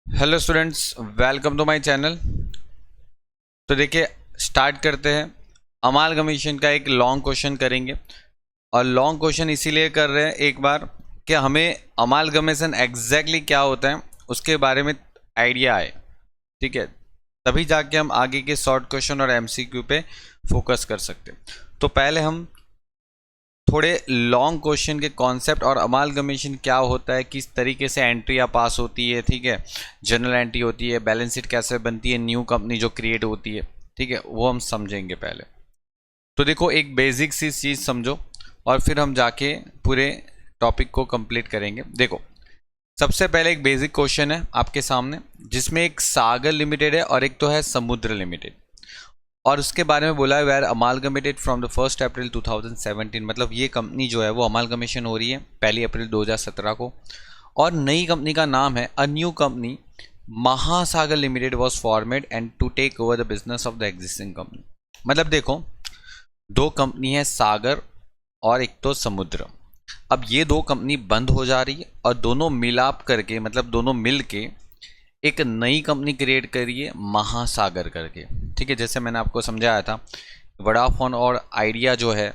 Hello students, welcome to my channel. तो देखिए, start करते हैं। अमालगमेशन का एक लॉन्ग क्वेश्चन करेंगे और लॉन्ग क्वेश्चन इसीलिए कर रहे हैं एक बार कि हमें अमालगमेशन एग्जैक्टली क्या होता है उसके बारे में आइडिया आए। ठीक है, तभी जाके हम आगे के शॉर्ट क्वेश्चन और एमसीक्यू पे फोकस कर सकते हैं। तो पहले हम थोड़े लॉन्ग क्वेश्चन के कॉन्सेप्ट और अमालगमेशन क्या होता है, किस तरीके से एंट्रियाँ पास होती है, ठीक है, जनरल एंट्री होती है, बैलेंस शीट कैसे बनती है, न्यू कंपनी जो क्रिएट होती है, ठीक है, वो हम समझेंगे पहले। तो देखो, एक बेसिक सी चीज़ समझो और फिर हम जाके पूरे टॉपिक को कंप्लीट करेंगे। देखो, सबसे पहले एक बेसिक क्वेश्चन है आपके सामने जिसमें एक सागर लिमिटेड है और एक तो है समुद्र लिमिटेड, और उसके बारे में बोला है वेयर अमालगमेटेड फ्रॉम द 1 अप्रैल 2017। मतलब ये कंपनी जो है वो अमालगमेशन हो रही है 1 अप्रैल 2017 को, और नई कंपनी का नाम है a new company Mahasagar limited was formed and to take over the business of the existing company. मतलब देखो, दो कंपनी है, सागर और एक तो समुद्र। अब ये दो कंपनी बंद हो जा रही है और दोनों मिलाप करके, मतलब दोनों मिल के एक नई कंपनी क्रिएट करिए महासागर करके। ठीक है, जैसे मैंने आपको समझाया था, वोडाफोन और आइडिया जो है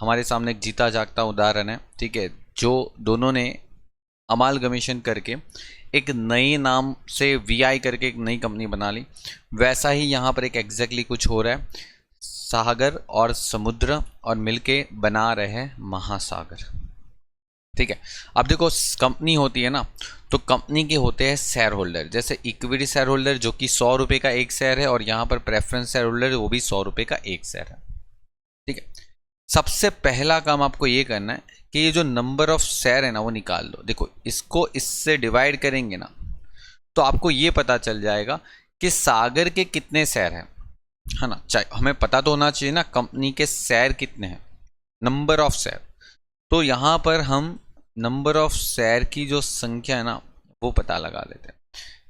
हमारे सामने एक जीता जागता उदाहरण है। ठीक है, जो दोनों ने अमालगमेशन करके एक नई नाम से वीआई करके एक नई कंपनी बना ली, वैसा ही यहाँ पर एक एग्जैक्टली कुछ हो रहा है। सागर और समुद्र और मिलके बना रहे हैं महासागर। ठीक है, अब देखो, कंपनी होती है ना, तो कंपनी के होते हैं शेयर होल्डर। जैसे इक्विटी शेयर होल्डर जो कि 100 रुपये का एक शेयर है, और यहाँ पर प्रेफरेंस शेयर होल्डर वो भी 100 रुपये का एक शेयर है। ठीक है, सबसे पहला काम आपको ये करना है कि ये जो नंबर ऑफ शेयर है ना वो निकाल लो। देखो, इसको इससे डिवाइड करेंगे ना तो आपको ये पता चल जाएगा कि सागर के कितने शेयर हैं, है ना। चाहे हमें पता तो होना चाहिए ना कंपनी के शेयर कितने हैं, नंबर ऑफ शेयर। तो यहाँ पर हम नंबर ऑफ शेयर की जो संख्या है ना वो पता लगा लेते हैं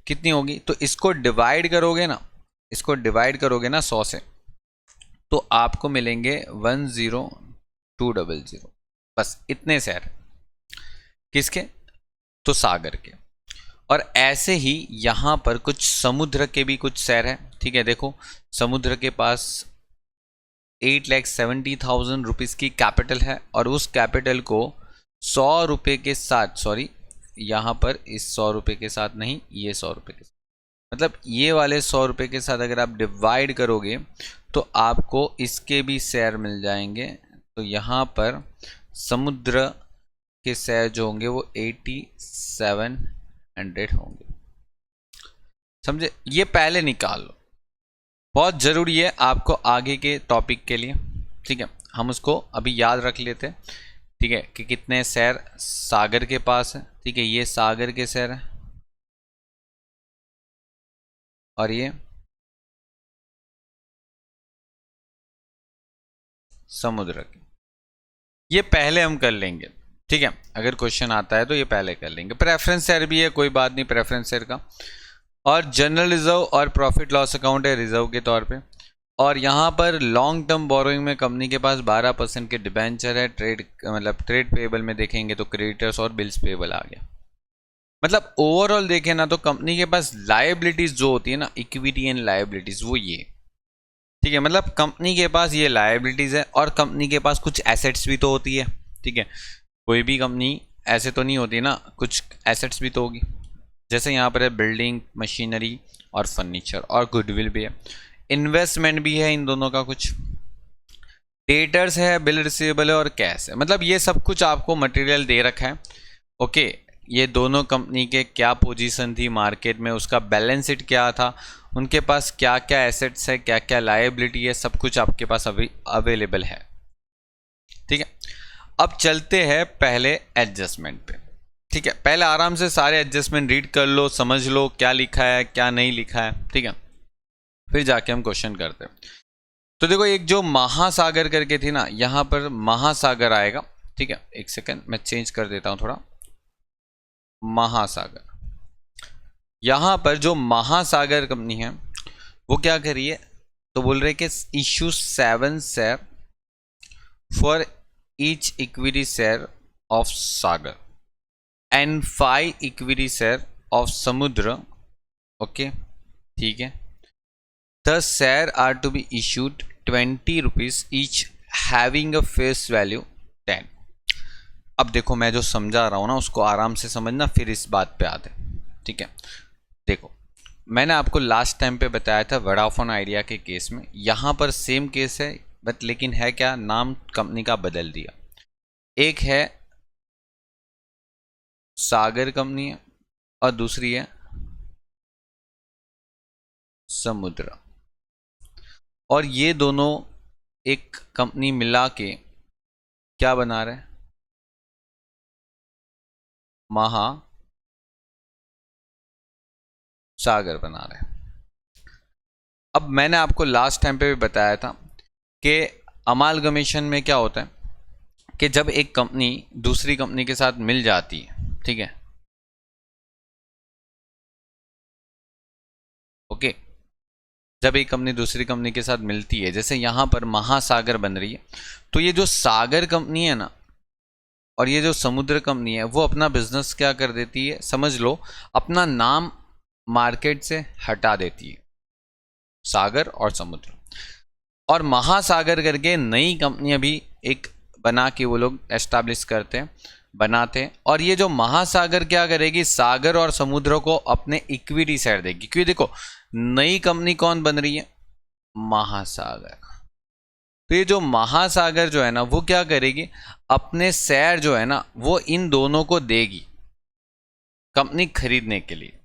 कितनी होगी। तो इसको डिवाइड करोगे ना, इसको डिवाइड करोगे ना 100 से, तो आपको मिलेंगे 10200। बस इतने शेयर किसके, तो सागर के। और ऐसे ही यहाँ पर कुछ समुद्र के भी कुछ शेयर है। ठीक है, देखो, समुद्र के पास 8,70,000 रुपीज़ की कैपिटल है, और उस कैपिटल को 100 रुपये के साथ, सॉरी यहाँ पर इस 100 रुपये के साथ नहीं, ये 100 रुपये के साथ, मतलब ये वाले 100 रुपये के साथ अगर आप डिवाइड करोगे तो आपको इसके भी शेयर मिल जाएंगे। तो यहाँ पर समुद्र के शेयर जो होंगे वो 8700 होंगे। समझे, ये पहले निकाल लो, बहुत ज़रूरी है आपको आगे के टॉपिक के लिए। ठीक है, हम उसको अभी याद रख लेते हैं। ठीक है, कि कितने शेयर सागर के पास है। ठीक है, ये सागर के शेयर है और ये समुद्र के। ये पहले हम कर लेंगे। ठीक है, अगर क्वेश्चन आता है तो ये पहले कर लेंगे। प्रेफरेंस शेयर भी है, कोई बात नहीं, प्रेफरेंस शेयर का। और जनरल रिजर्व और प्रॉफिट लॉस अकाउंट है रिजर्व के तौर पे। और यहाँ पर लॉन्ग टर्म बोरोइंग में कंपनी के पास 12% के डिबेंचर है। ट्रेड मतलब ट्रेड पेबल में देखेंगे तो क्रेडिटर्स और बिल्स पेबल आ गया। मतलब ओवरऑल देखें ना तो कंपनी के पास लायबिलिटीज जो होती है ना, इक्विटी एंड लायबिलिटीज, वो ये। ठीक है, मतलब कंपनी के पास ये लायबिलिटीज है और कंपनी के पास कुछ एसेट्स भी तो होती है। ठीक है, कोई भी कंपनी ऐसे तो नहीं होती ना, कुछ एसेट्स भी तो होगी। जैसे यहाँ पर है बिल्डिंग, मशीनरी और फर्नीचर, और गुडविल भी है, इन्वेस्टमेंट भी है इन दोनों का, कुछ डेटर्स है, बिल रिसीवेबल है और कैश है। मतलब ये सब कुछ आपको मटेरियल दे रखा है। ओके, ये दोनों कंपनी के क्या पोजीशन थी मार्केट में, उसका बैलेंस शीट क्या था, उनके पास क्या क्या एसेट्स है, क्या क्या लायबिलिटी है, सब कुछ आपके पास अभी अवेलेबल है। ठीक है, अब चलते हैं पहले एडजस्टमेंट पे। ठीक है, पहले आराम से सारे एडजस्टमेंट रीड कर लो, समझ लो क्या लिखा है क्या नहीं लिखा है। ठीक है, फिर जाके हम क्वेश्चन करते हैं। तो देखो, एक जो महासागर करके थी ना, यहाँ पर महासागर आएगा। ठीक है, एक सेकंड मैं चेंज कर देता हूँ थोड़ा। महासागर, यहाँ पर जो महासागर कंपनी है वो क्या करिए, तो बोल रहे कि issue 7 share for each equity share of Sagar and 5 equity share of Samudra okay ठीक है। The share are to be issued 20 rupees each having a face value 10। अब देखो मैं जो समझा रहा हूँ ना उसको आराम से समझना, फिर इस बात पे आते हैं। ठीक है, देखो मैंने आपको लास्ट टाइम पे बताया था वोडाफोन आइडिया के केस में, यहाँ पर सेम केस है बट लेकिन है क्या, नाम कंपनी का बदल दिया। एक है सागर कंपनी है और दूसरी है समुद्र, और ये दोनों एक कंपनी मिला के क्या बना रहे हैं, महा सागर बना रहे हैं। अब मैंने आपको लास्ट टाइम पे भी बताया था कि अमालगमेशन में क्या होता है कि जब एक कंपनी दूसरी कंपनी के साथ मिल जाती है, ठीक है, ओके, जब एक कंपनी दूसरी कंपनी के साथ मिलती है, जैसे यहां पर महासागर बन रही है, तो ये जो सागर कंपनी है ना और ये जो समुद्र कंपनी है वो अपना बिजनेस क्या कर देती है, समझ लो अपना नाम मार्केट से हटा देती है, सागर और समुद्र, और महासागर करके नई कंपनी अभी एक बना के वो लोग एस्टैब्लिश करते हैं, बनाते हैं। और ये जो महासागर क्या करेगी, सागर और समुद्र को अपने इक्विटी शेयर देगी, क्योंकि देखो नई कंपनी कौन बन रही है, महासागर। तो ये जो महासागर जो है ना वो क्या करेगी, अपने शेयर जो है ना वो इन दोनों को देगी कंपनी खरीदने के लिए।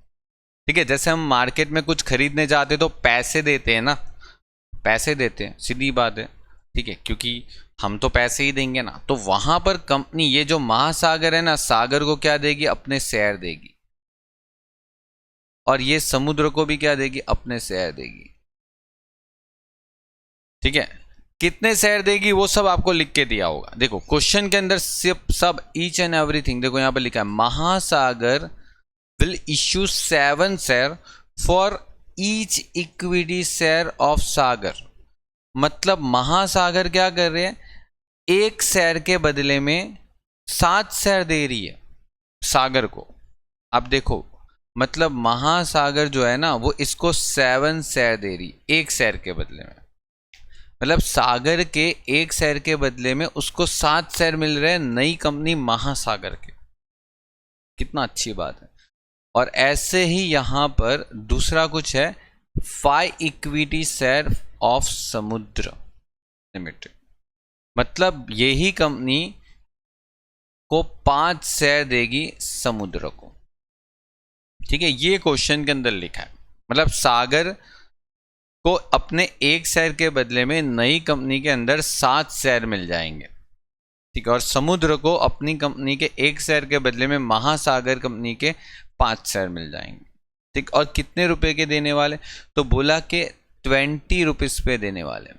ठीक है, जैसे हम मार्केट में कुछ खरीदने जाते तो पैसे देते हैं ना, पैसे देते हैं, सीधी बात है, ठीक है, क्योंकि हम तो पैसे ही देंगे ना। तो वहां पर कंपनी ये जो महासागर है ना, सागर को क्या देगी, अपने शेयर देगी, और ये समुद्र को भी क्या देगी, अपने शेयर देगी। ठीक है, कितने शेयर देगी वो सब आपको लिख के दिया होगा। देखो क्वेश्चन के अंदर सिर्फ सब ईच एंड एवरीथिंग देखो यहां पर लिखा है, Mahasagar will issue 7 share for each equity share of Sagar. मतलब महासागर क्या कर रहे हैं, एक शेयर के बदले में 7 शेयर दे रही है सागर को। अब देखो मतलब महासागर जो है ना वो इसको 7 शेयर दे रही एक शेयर के बदले में, मतलब सागर के एक शेयर के बदले में उसको 7 शेयर मिल रहे हैं नई कंपनी महासागर के। कितना अच्छी बात है। और ऐसे ही यहां पर दूसरा कुछ है, 5 इक्विटी शेयर ऑफ समुद्र लिमिटेड, मतलब यही कंपनी को 5 शेयर देगी समुद्र को। ठीक है, ये क्वेश्चन के अंदर लिखा है, मतलब सागर को अपने एक शेयर के बदले में नई कंपनी के अंदर 7 शेयर मिल जाएंगे। ठीक है, और समुद्र को अपनी कंपनी के एक शेयर के बदले में महासागर कंपनी के 5 शेयर मिल जाएंगे। ठीक, और कितने रुपए के देने वाले, तो बोला कि 20 रुपीज पे देने वाले,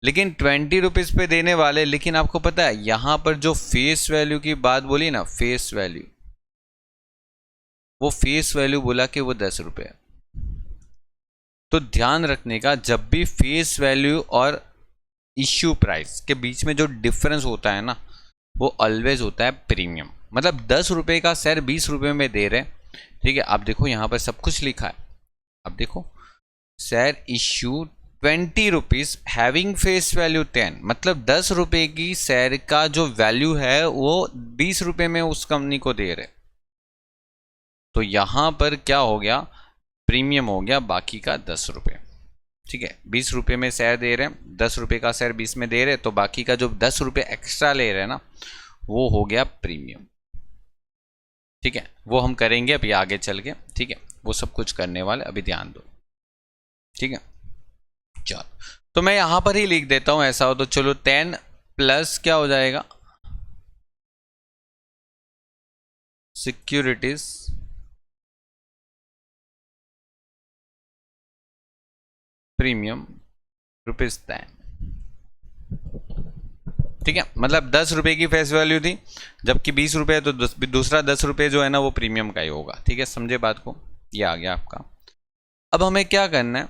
लेकिन 20 रुपीज पे देने वाले, लेकिन आपको पता है यहां पर जो फेस वैल्यू की बात बोली ना, फेस वैल्यू, वो फेस वैल्यू बोला कि वो 10 रुपए है। तो ध्यान रखने का, जब भी फेस वैल्यू और इश्यू प्राइस के बीच में जो डिफरेंस होता है ना वो ऑलवेज होता है प्रीमियम। मतलब 10 रुपए का शेयर 20 रुपए में दे रहे हैं। ठीक है, आप देखो यहां पर सब कुछ लिखा है, अब देखो share issue 20 rupees having face value 10, मतलब 10 रुपए की शेयर का जो वैल्यू है वो 20 रुपए में उस कंपनी को दे रहे। तो यहां पर क्या हो गया, प्रीमियम हो गया बाकी का 10 रुपए। ठीक है, 20 रुपए में शेयर दे रहे हैं, 10 रुपए का शेयर 20 में दे रहे हैं, तो बाकी का जो 10 रुपए एक्स्ट्रा ले रहे हैं ना वो हो गया प्रीमियम। ठीक है, वो हम करेंगे अभी आगे चल के। ठीक है, वो सब कुछ करने वाले, अभी ध्यान दो। ठीक है, चलो तो मैं यहां पर ही लिख देता हूं, ऐसा हो तो चलो 10 प्लस क्या हो जाएगा, सिक्योरिटीज प्रीमियम ₹10। ठीक है, मतलब 10 रुपए की फेस वैल्यू थी जबकि 20 रुपए, तो दूसरा 10 रुपए जो है ना वो प्रीमियम का ही होगा। ठीक है, समझे बात को, ये आ गया आपका। अब हमें क्या करना है,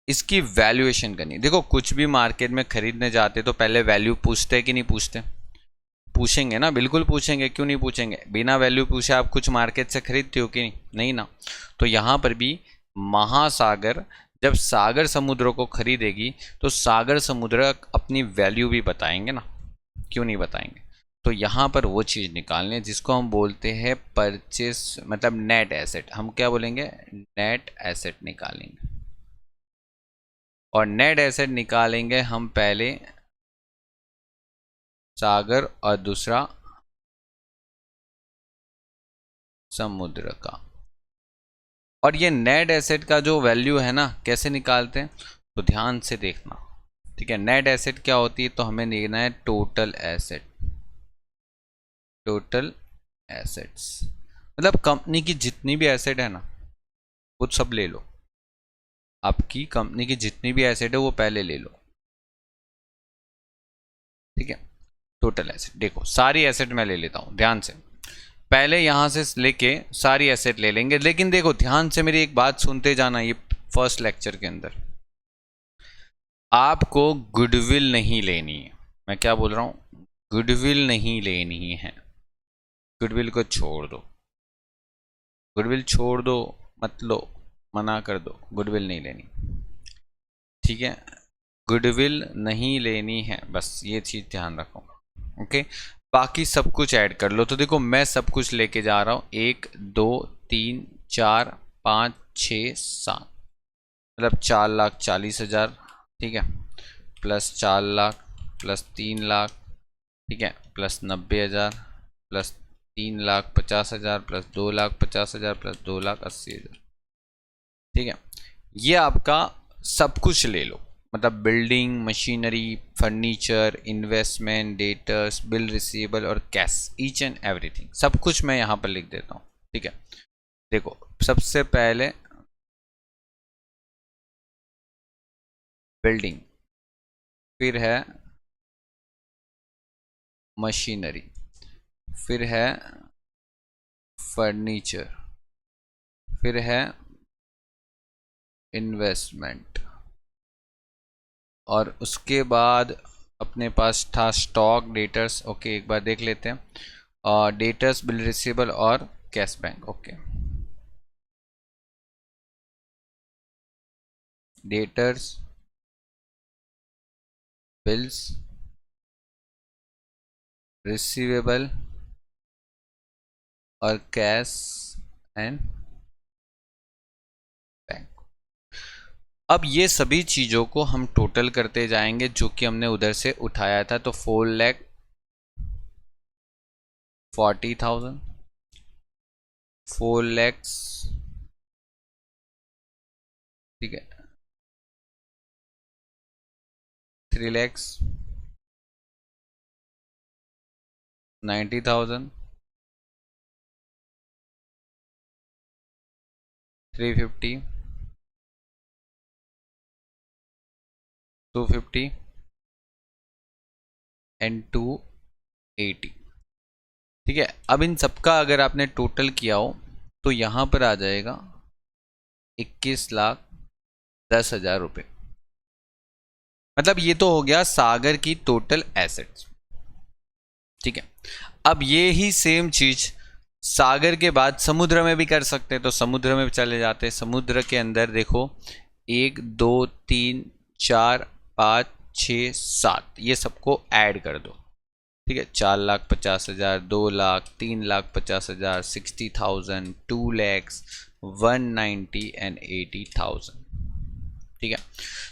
इसकी वैल्यूएशन करनी है। देखो कुछ भी मार्केट में खरीदने जाते तो पहले वैल्यू पूछते कि नहीं पूछते, पूछेंगे ना, बिल्कुल पूछेंगे, क्यों नहीं पूछेंगे। बिना वैल्यू पूछे आप कुछ मार्केट से खरीदते हो कि नहीं, नहीं ना। तो यहाँ पर भी महासागर जब सागर समुद्र को खरीदेगी तो सागर समुद्र अपनी वैल्यू भी बताएंगे ना, क्यों नहीं बताएंगे। तो यहाँ पर वो चीज़ निकालनी है जिसको हम बोलते हैं परचेस, मतलब नेट एसेट। हम क्या बोलेंगे, नेट एसेट निकालेंगे। और नेट एसेट निकालेंगे हम पहले सागर और दूसरा समुद्र का। और ये नेट एसेट का जो वैल्यू है ना, कैसे निकालते हैं, तो ध्यान से देखना, ठीक है। नेट एसेट क्या होती है, तो हमें देखना है टोटल एसेट, टोटल एसेट्स, मतलब कंपनी की जितनी भी एसेट है ना वो सब ले लो। आपकी कंपनी की जितनी भी एसेट है वो पहले ले लो, ठीक है। टोटल एसेट, देखो सारी एसेट मैं ले लेता हूँ ध्यान से। पहले यहाँ से लेके सारी एसेट ले लेंगे, लेकिन देखो ध्यान से मेरी एक बात सुनते जाना, ये फर्स्ट लेक्चर के अंदर आपको गुडविल नहीं लेनी है। मैं क्या बोल रहा हूँ, गुडविल नहीं लेनी है। गुडविल को छोड़ दो, गुडविल छोड़ दो, मत लो, मना कर दो, गुडविल नहीं लेनी, ठीक है। गुडविल नहीं लेनी है, बस ये चीज़ ध्यान रखो, ओके। बाकी सब कुछ ऐड कर लो। तो देखो मैं सब कुछ लेके जा रहा हूँ, 1 2 3 4 5 6 7, मतलब 4,40,000, ठीक है, प्लस 4,00,000 प्लस 3,00,000, ठीक है, प्लस 90,000 प्लस 3,50,000 प्लस 2,50,000 प्लस 2,80,000, ठीक है। ये आपका सब कुछ ले लो, मतलब building, machinery, furniture, investment, debtors, bill receivable और कैश, ईच एंड एवरीथिंग, सब कुछ मैं यहाँ पर लिख देता हूँ, ठीक है। देखो सबसे पहले बिल्डिंग, फिर है मशीनरी, फिर है फर्नीचर, फिर है इन्वेस्टमेंट, और उसके बाद अपने पास था स्टॉक, डेटर्स, ओके एक बार देख लेते हैं, और डेटर्स, बिल रिसीवेबल और cash bank, okay. Debtors, bills, receivable और कैश एंड बैंक। अब ये सभी चीज़ों को हम टोटल करते जाएंगे जो कि हमने उधर से उठाया था। तो 4,40,000, 4,00,000, ठीक है, 3,00,000, 90,000, 350, 250 एंड 280, ठीक है। अब इन सबका अगर आपने टोटल किया हो तो यहाँ पर आ जाएगा 21,10,000 रुपये। मतलब ये तो हो गया सागर की टोटल एसेट्स, ठीक है। अब ये ही सेम चीज सागर के बाद समुद्र में भी कर सकते हैं, तो समुद्र में चले जाते हैं। समुद्र के अंदर देखो 1 2 3 4 5 6 7, ये सबको ऐड कर दो, ठीक है। 4,50,000, 2,00,000, 3,50,000, 60,000, 2,00,000, 190 एंड 80,000, ठीक है।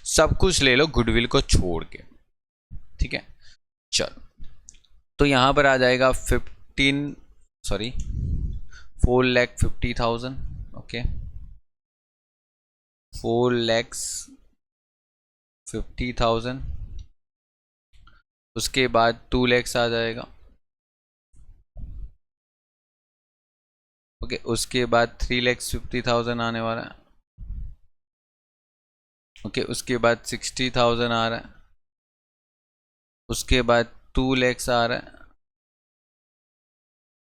सब कुछ ले लो गुडविल को छोड़ के, ठीक है। चलो तो यहाँ पर आ जाएगा 4,50,000, ओके, 4,50,000, उसके बाद 2,00,000 आ जाएगा, ओके, उसके बाद 3,50,000 आने वाला है, ओके, उसके बाद 60,000 आ रहा है, उसके बाद 2,00,000 आ रहा है,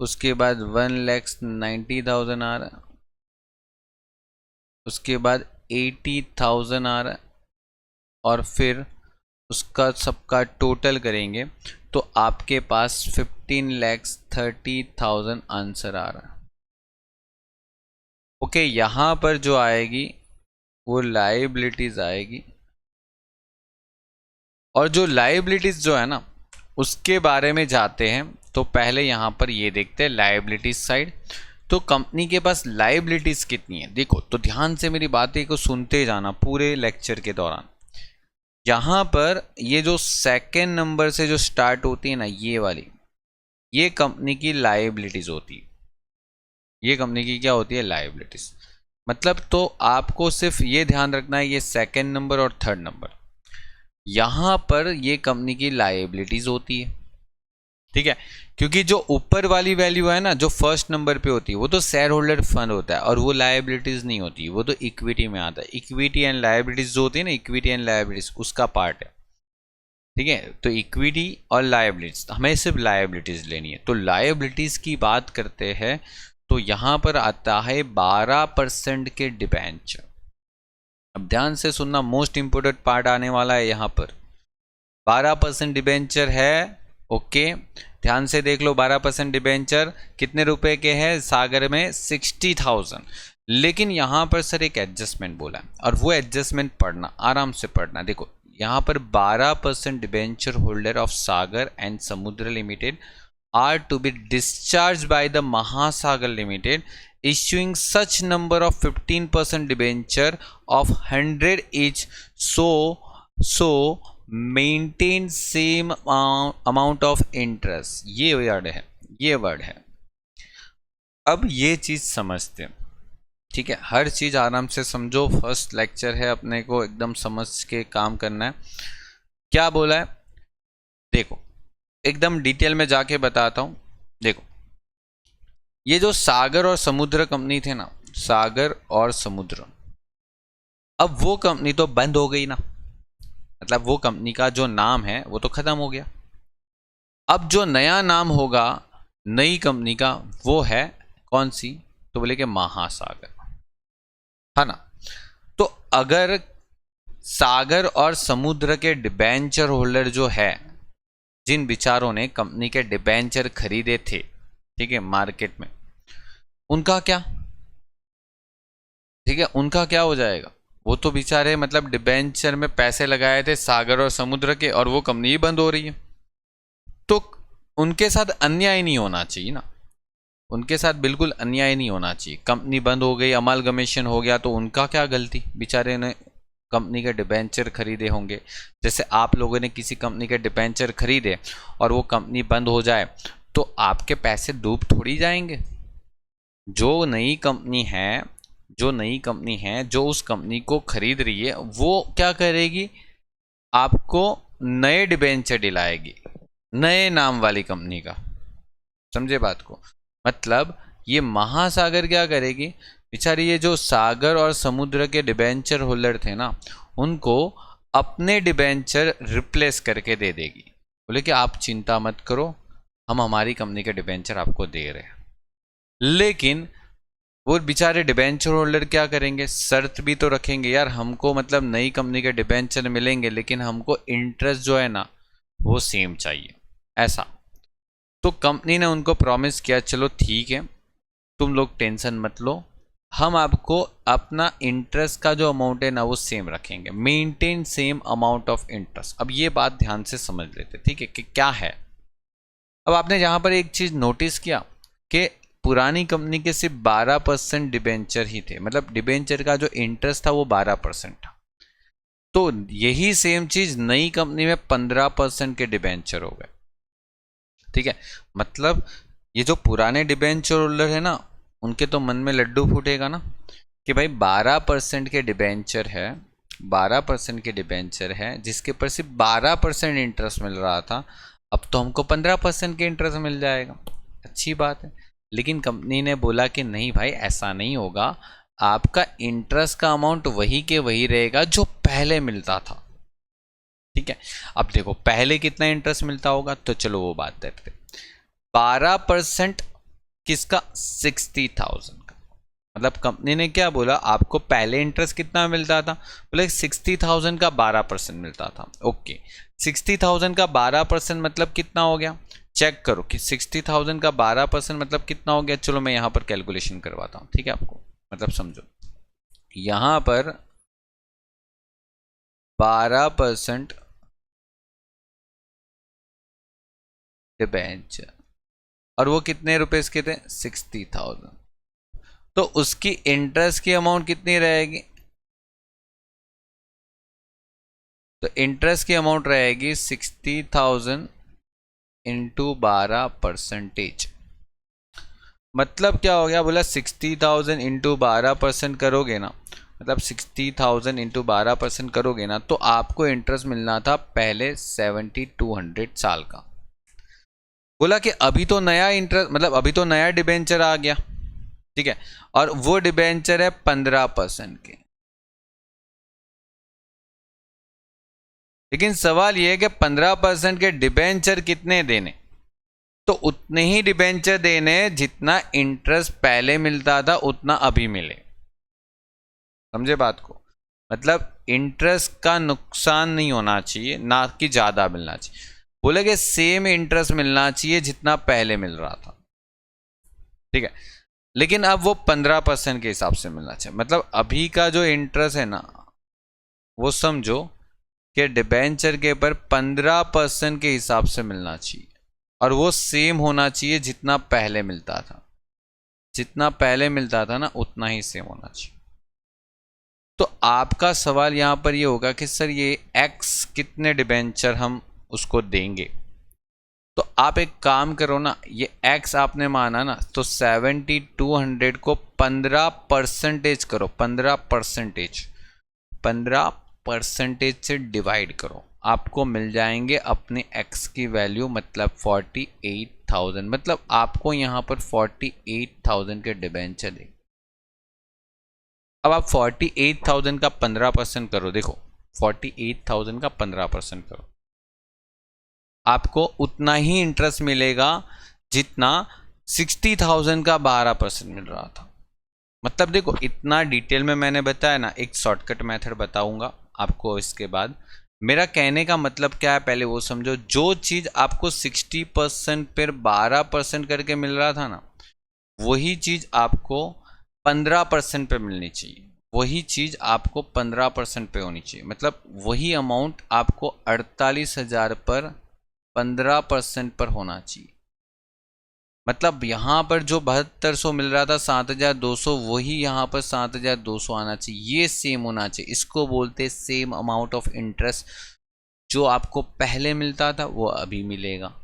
उसके बाद 1,90,000 आ रहा है, उसके बाद 80,000 आ रहा है, और फिर उसका सबका टोटल करेंगे तो आपके पास 15,30,000 आंसर आ रहा है। ओके, यहाँ पर जो आएगी वो लाइबिलिटीज आएगी, और जो लाइबिलिटीज जो है ना उसके बारे में जाते हैं। तो पहले यहाँ पर ये देखते हैं लाइबिलिटीज साइड। तो कंपनी के पास लाइबिलिटीज कितनी है, देखो तो ध्यान से मेरी बातें को सुनते जाना पूरे लेक्चर के दौरान। यहाँ पर ये जो सेकेंड नंबर से जो स्टार्ट होती है ना, ये वाली, ये कंपनी की लाइबिलिटीज होती है। ये कंपनी की क्या होती है, लाइबिलिटीज। मतलब तो आपको सिर्फ ये ध्यान रखना है, ये सेकेंड नंबर और थर्ड नंबर, यहाँ पर ये कंपनी की लाइबिलिटीज होती है। ठीक है, क्योंकि जो ऊपर वाली वैल्यू है ना, जो फर्स्ट नंबर पे होती है, वो तो शेयर होल्डर फंड होता है और वो लाइबिलिटीज नहीं होती, वो तो इक्विटी में आता है। इक्विटी एंड लाइबिलिटीज जो होती है ना, इक्विटी एंड लाइबिलिटीज उसका पार्ट है। ठीक है, तो इक्विटी और लाइबिलिटीज, हमें सिर्फ लाइबिलिटीज लेनी है। तो लाइबिलिटीज की बात करते हैं तो यहाँ पर आता है 12% के डिबेंचर। अब ध्यान से सुनना, मोस्ट इंपोर्टेंट पार्ट आने वाला है यहाँ पर। 12% डिबेंचर है। ओके, ध्यान से देख लो, 12% डिबेंचर कितने रुपए के हैं सागर में, 60,000। लेकिन यहाँ पर सर एक एडजस्टमेंट बोला है, और वो एडजस्टमेंट पढ़ना, आराम से पढ़ना। देखो यहाँ पर 12% debenture holder of Sagar and समुद्र limited are to be discharged by the Mahasagar Limited issuing such number of 15% debenture of 100 each, so maintain same amount of interest। ये वर्ड है, ये वर्ड है। अब ये चीज समझते हैं। ठीक है, हर चीज आराम से समझो, फर्स्ट लेक्चर है, अपने को एकदम समझ के काम करना है। क्या बोला है देखो, एकदम डिटेल में जाके बताता हूं। देखो ये जो सागर और समुद्र कंपनी थे ना, सागर और समुद्र, अब वो कंपनी तो बंद हो गई ना, मतलब वो कंपनी का जो नाम है वो तो खत्म हो गया। अब जो नया नाम होगा नई कंपनी का, वो है कौन सी, तो बोले कि महासागर, है ना। तो अगर सागर और समुद्र के डिबेंचर होल्डर जो है, जिन बिचारों ने कंपनी के डिबेंचर खरीदे थे, ठीक है, मार्केट में, उनका क्या, ठीक है, उनका क्या हो जाएगा। वो तो बेचारे मतलब डिबेंचर में पैसे लगाए थे सागर और समुद्र के, और वो कंपनी ही बंद हो रही है। तो उनके साथ अन्याय नहीं होना चाहिए ना, उनके साथ बिल्कुल अन्याय नहीं होना चाहिए। कंपनी बंद हो गई, अमालगमेशन हो गया, तो उनका क्या गलती, बेचारे ने कंपनी के डिबेंचर खरीदे होंगे। जैसे आप लोगों ने किसी कंपनी के डिबेंचर खरीदे और वो कंपनी बंद हो जाए, तो आपके पैसे डूब थोड़ी जाएंगे। जो नई कंपनी है, जो नई कंपनी है, जो उस कंपनी को खरीद रही है, वो क्या करेगी, आपको नए डिबेंचर दिलाएगी, नए नाम वाली कंपनी का। समझे बात को, मतलब ये महासागर क्या करेगी, बेचारी ये जो सागर और समुद्र के डिबेंचर होल्डर थे ना, उनको अपने डिबेंचर रिप्लेस करके दे देगी। बोले कि आप चिंता मत करो, हम हमारी कंपनी के डिबेंचर आपको दे रहे हैं। लेकिन वो बेचारे डिबेंचर होल्डर क्या करेंगे, शर्त भी तो रखेंगे, यार हमको मतलब नई कंपनी के डिबेंचर मिलेंगे, लेकिन हमको इंटरेस्ट जो है ना वो सेम चाहिए, ऐसा। तो कंपनी ने उनको प्रॉमिस किया, चलो ठीक है, तुम लोग टेंशन मत लो, हम आपको अपना इंटरेस्ट का जो अमाउंट है ना वो सेम रखेंगे, maintain same amount of interest. अब ये बात ध्यान से समझ लेते, ठीक है, कि क्या है। अब आपने यहाँ पर एक चीज नोटिस किया कि पुरानी कंपनी के सिर्फ 12% डिबेंचर ही थे, मतलब डिबेंचर का जो इंटरेस्ट था वो 12% था। तो यही सेम चीज नई कंपनी में 15% के डिबेंचर हो गए। ठीक है, मतलब ये जो पुराने डिबेंचर होल्डर है ना, उनके तो मन में लड्डू फूटेगा ना कि भाई 12% के डिबेंचर है, 12% के डिबेंचर है, जिसके ऊपर सिर्फ 12% इंटरेस्ट मिल रहा था, अब तो हमको 15% के इंटरेस्ट मिल जाएगा। अच्छी बात है, लेकिन कंपनी ने बोला कि नहीं भाई ऐसा नहीं होगा, आपका इंटरेस्ट का अमाउंट वही के वही रहेगा जो पहले मिलता था। ठीक है, अब देखो पहले कितना इंटरेस्ट मिलता होगा, तो चलो वो बात करते। 12% किसका, 60,000 का, मतलब कंपनी ने क्या बोला, आपको पहले इंटरेस्ट कितना मिलता था, बोले 60,000 का 12% मिलता था। ओके, 60,000 का 12% मतलब कितना हो गया, चेक करो कि 60,000 का 12% मतलब कितना हो गया। चलो मैं यहाँ पर कैलकुलेशन करवाता हूँ, ठीक है आपको, मतलब समझो, यहाँ पर 12% डिबेंचर, और वो कितने रुपए के थे, 60,000, तो उसकी इंटरेस्ट की अमाउंट कितनी रहेगी, तो इंटरेस्ट की अमाउंट रहेगी 60,000 इंटू 12%। मतलब क्या हो गया, बोला 60,000 इंटू 12% करोगे ना, मतलब 60,000 इंटू 12% करोगे ना, तो आपको इंटरेस्ट मिलना था पहले 7200 साल का। बोला कि अभी तो नया इंटरेस्ट, मतलब अभी तो नया डिबेंचर आ गया, ठीक है, और वो डिबेंचर है 15% के। लेकिन सवाल यह है कि 15% के डिबेंचर कितने देने, तो उतने ही डिबेंचर देने जितना इंटरेस्ट पहले मिलता था उतना अभी मिले। समझे बात को, मतलब इंटरेस्ट का नुकसान नहीं होना चाहिए, ना कि ज्यादा मिलना चाहिए। बोले कि सेम इंटरेस्ट मिलना चाहिए जितना पहले मिल रहा था, ठीक है, लेकिन अब वो 15% के हिसाब से मिलना चाहिए। मतलब अभी का जो इंटरेस्ट है ना, वो समझो कि डिबेंचर के ऊपर 15% के हिसाब से मिलना चाहिए, और वो सेम होना चाहिए जितना पहले मिलता था। जितना पहले मिलता था ना उतना ही सेम होना चाहिए। तो आपका सवाल यहां पर ये होगा कि सर ये एक्स कितने डिबेंचर हम उसको देंगे, तो आप एक काम करो ना, ये एक्स आपने माना ना, तो 7200 को 15% करो, 15% से डिवाइड करो, आपको मिल जाएंगे अपने एक्स की वैल्यू, मतलब 48,000। मतलब आपको यहाँ पर 48,000 के डिबेंचर दे। अब आप 48,000 का 15% करो, देखो 48,000 का 15% करो, आपको उतना ही इंटरेस्ट मिलेगा जितना 60,000 का 12% मिल रहा था। मतलब देखो, इतना डिटेल में मैंने बताया ना, एक शॉर्टकट मेथड बताऊंगा आपको इसके बाद। मेरा कहने का मतलब क्या है, पहले वो समझो। जो चीज आपको 60% पर 12% करके मिल रहा था ना, वही चीज आपको 15% पे मिलनी चाहिए। वही चीज आपको 15% पे होनी चाहिए, मतलब वही अमाउंट आपको 48,000 पर 15% पर होना चाहिए। मतलब यहाँ पर जो 7200 मिल रहा था 7200, वही यहाँ पर 7200 आना चाहिए, ये सेम होना चाहिए। इसको बोलते सेम अमाउंट ऑफ इंटरेस्ट। जो आपको पहले मिलता था वो अभी मिलेगा,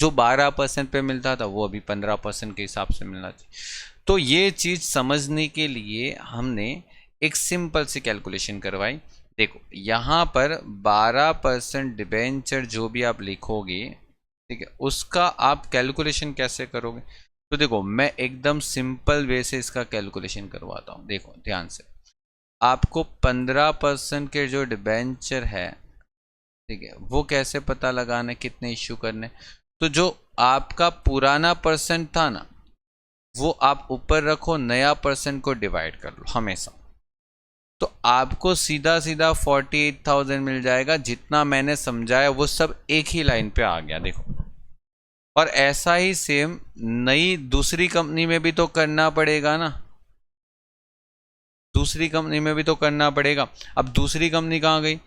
जो 12% पे मिलता था वो अभी 15% के हिसाब से मिलना चाहिए। तो ये चीज़ समझने के लिए हमने एक सिंपल सी कैलकुलेशन करवाई। देखो यहाँ पर 12% डिबेंचर जो भी आप लिखोगे, ठीक है, उसका आप कैलकुलेशन कैसे करोगे। तो देखो मैं एकदम सिंपल वे से इसका कैलकुलेशन करवाता हूँ। देखो ध्यान से, आपको 15% के जो डिबेंचर है, ठीक है, वो कैसे पता लगाना, कितने इश्यू करने। तो जो आपका पुराना परसेंट था ना, वो आप ऊपर रखो, नया परसेंट को डिवाइड कर लो हमेशा, तो आपको सीधा सीधा 48,000 मिल जाएगा। जितना मैंने समझाया वो सब एक ही लाइन पे आ गया, देखो। और ऐसा ही सेम नई दूसरी कंपनी में भी तो करना पड़ेगा ना, दूसरी कंपनी में भी तो करना पड़ेगा। अब दूसरी कंपनी कहाँ गई,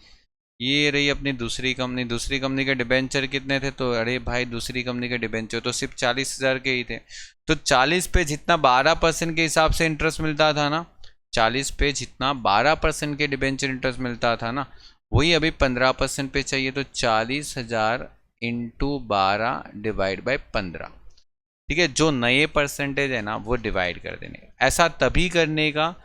ये रही अपनी दूसरी कंपनी। दूसरी कंपनी के डिबेंचर कितने थे, तो अरे भाई दूसरी कंपनी के डिबेंचर तो सिर्फ 40,000 के ही थे। तो 40 पे जितना 12% के हिसाब से इंटरेस्ट मिलता था ना, 40 पे जितना 12% के डिबेंचर इंटरेस्ट मिलता था ना, वही अभी 15% पे चाहिए। तो 40,000 इंटू 12 डिवाइड बाई 15, ठीक है, जो नए परसेंटेज है ना वो डिवाइड कर देने। ऐसा तभी करने का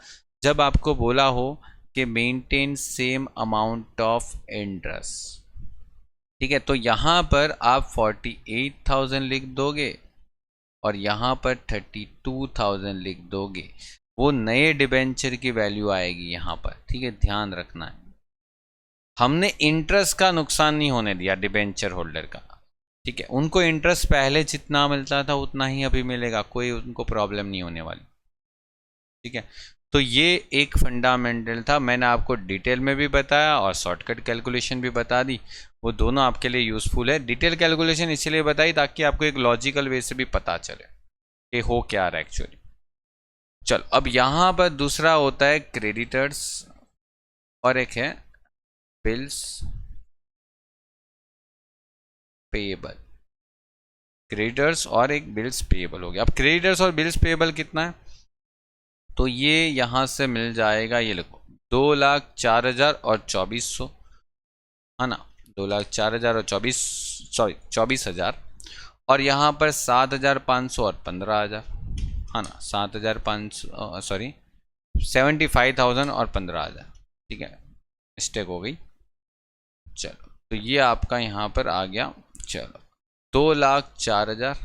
जब आपको बोला हो कि maintain same amount of interest, ठीक है। तो यहाँ पर आप 48,000 लिख दोगे और यहाँ पर 32,000 लिख दोगे, वो नए डिबेंचर की वैल्यू आएगी यहाँ पर, ठीक है, ध्यान रखना है। हमने इंटरेस्ट का नुकसान नहीं होने दिया डिबेंचर होल्डर का, ठीक है, उनको इंटरेस्ट पहले जितना मिलता था उतना ही अभी मिलेगा, कोई उनको प्रॉब्लम नहीं होने वाली। ठीक है, तो ये एक फंडामेंटल था, मैंने आपको डिटेल में भी बताया और शॉर्टकट कैलकुलेशन भी बता दी, वो दोनों आपके लिए यूज़फुल है। डिटेल कैलकुलेशन इसलिए बताई ताकि आपको एक लॉजिकल वे से भी पता चले कि हो क्या रहा है एक्चुअली। चल, अब यहाँ पर दूसरा होता है क्रेडिटर्स और एक है बिल्स पेएबल। क्रेडिटर्स और एक बिल्स पेएबल हो गया। अब क्रेडिटर्स और बिल्स पेएबल कितना है, तो ये यहाँ से मिल जाएगा, ये लिखो 2,04,000 और 2400, है ना, 2,04,000 और 24,000, और यहाँ पर 7,500 और 15,000, है ना, 7,500 सॉरी 75,000 और 15,000। ठीक है, मिस्टेक हो गई। चलो, तो ये आपका यहाँ पर आ गया। चलो, 2,04,000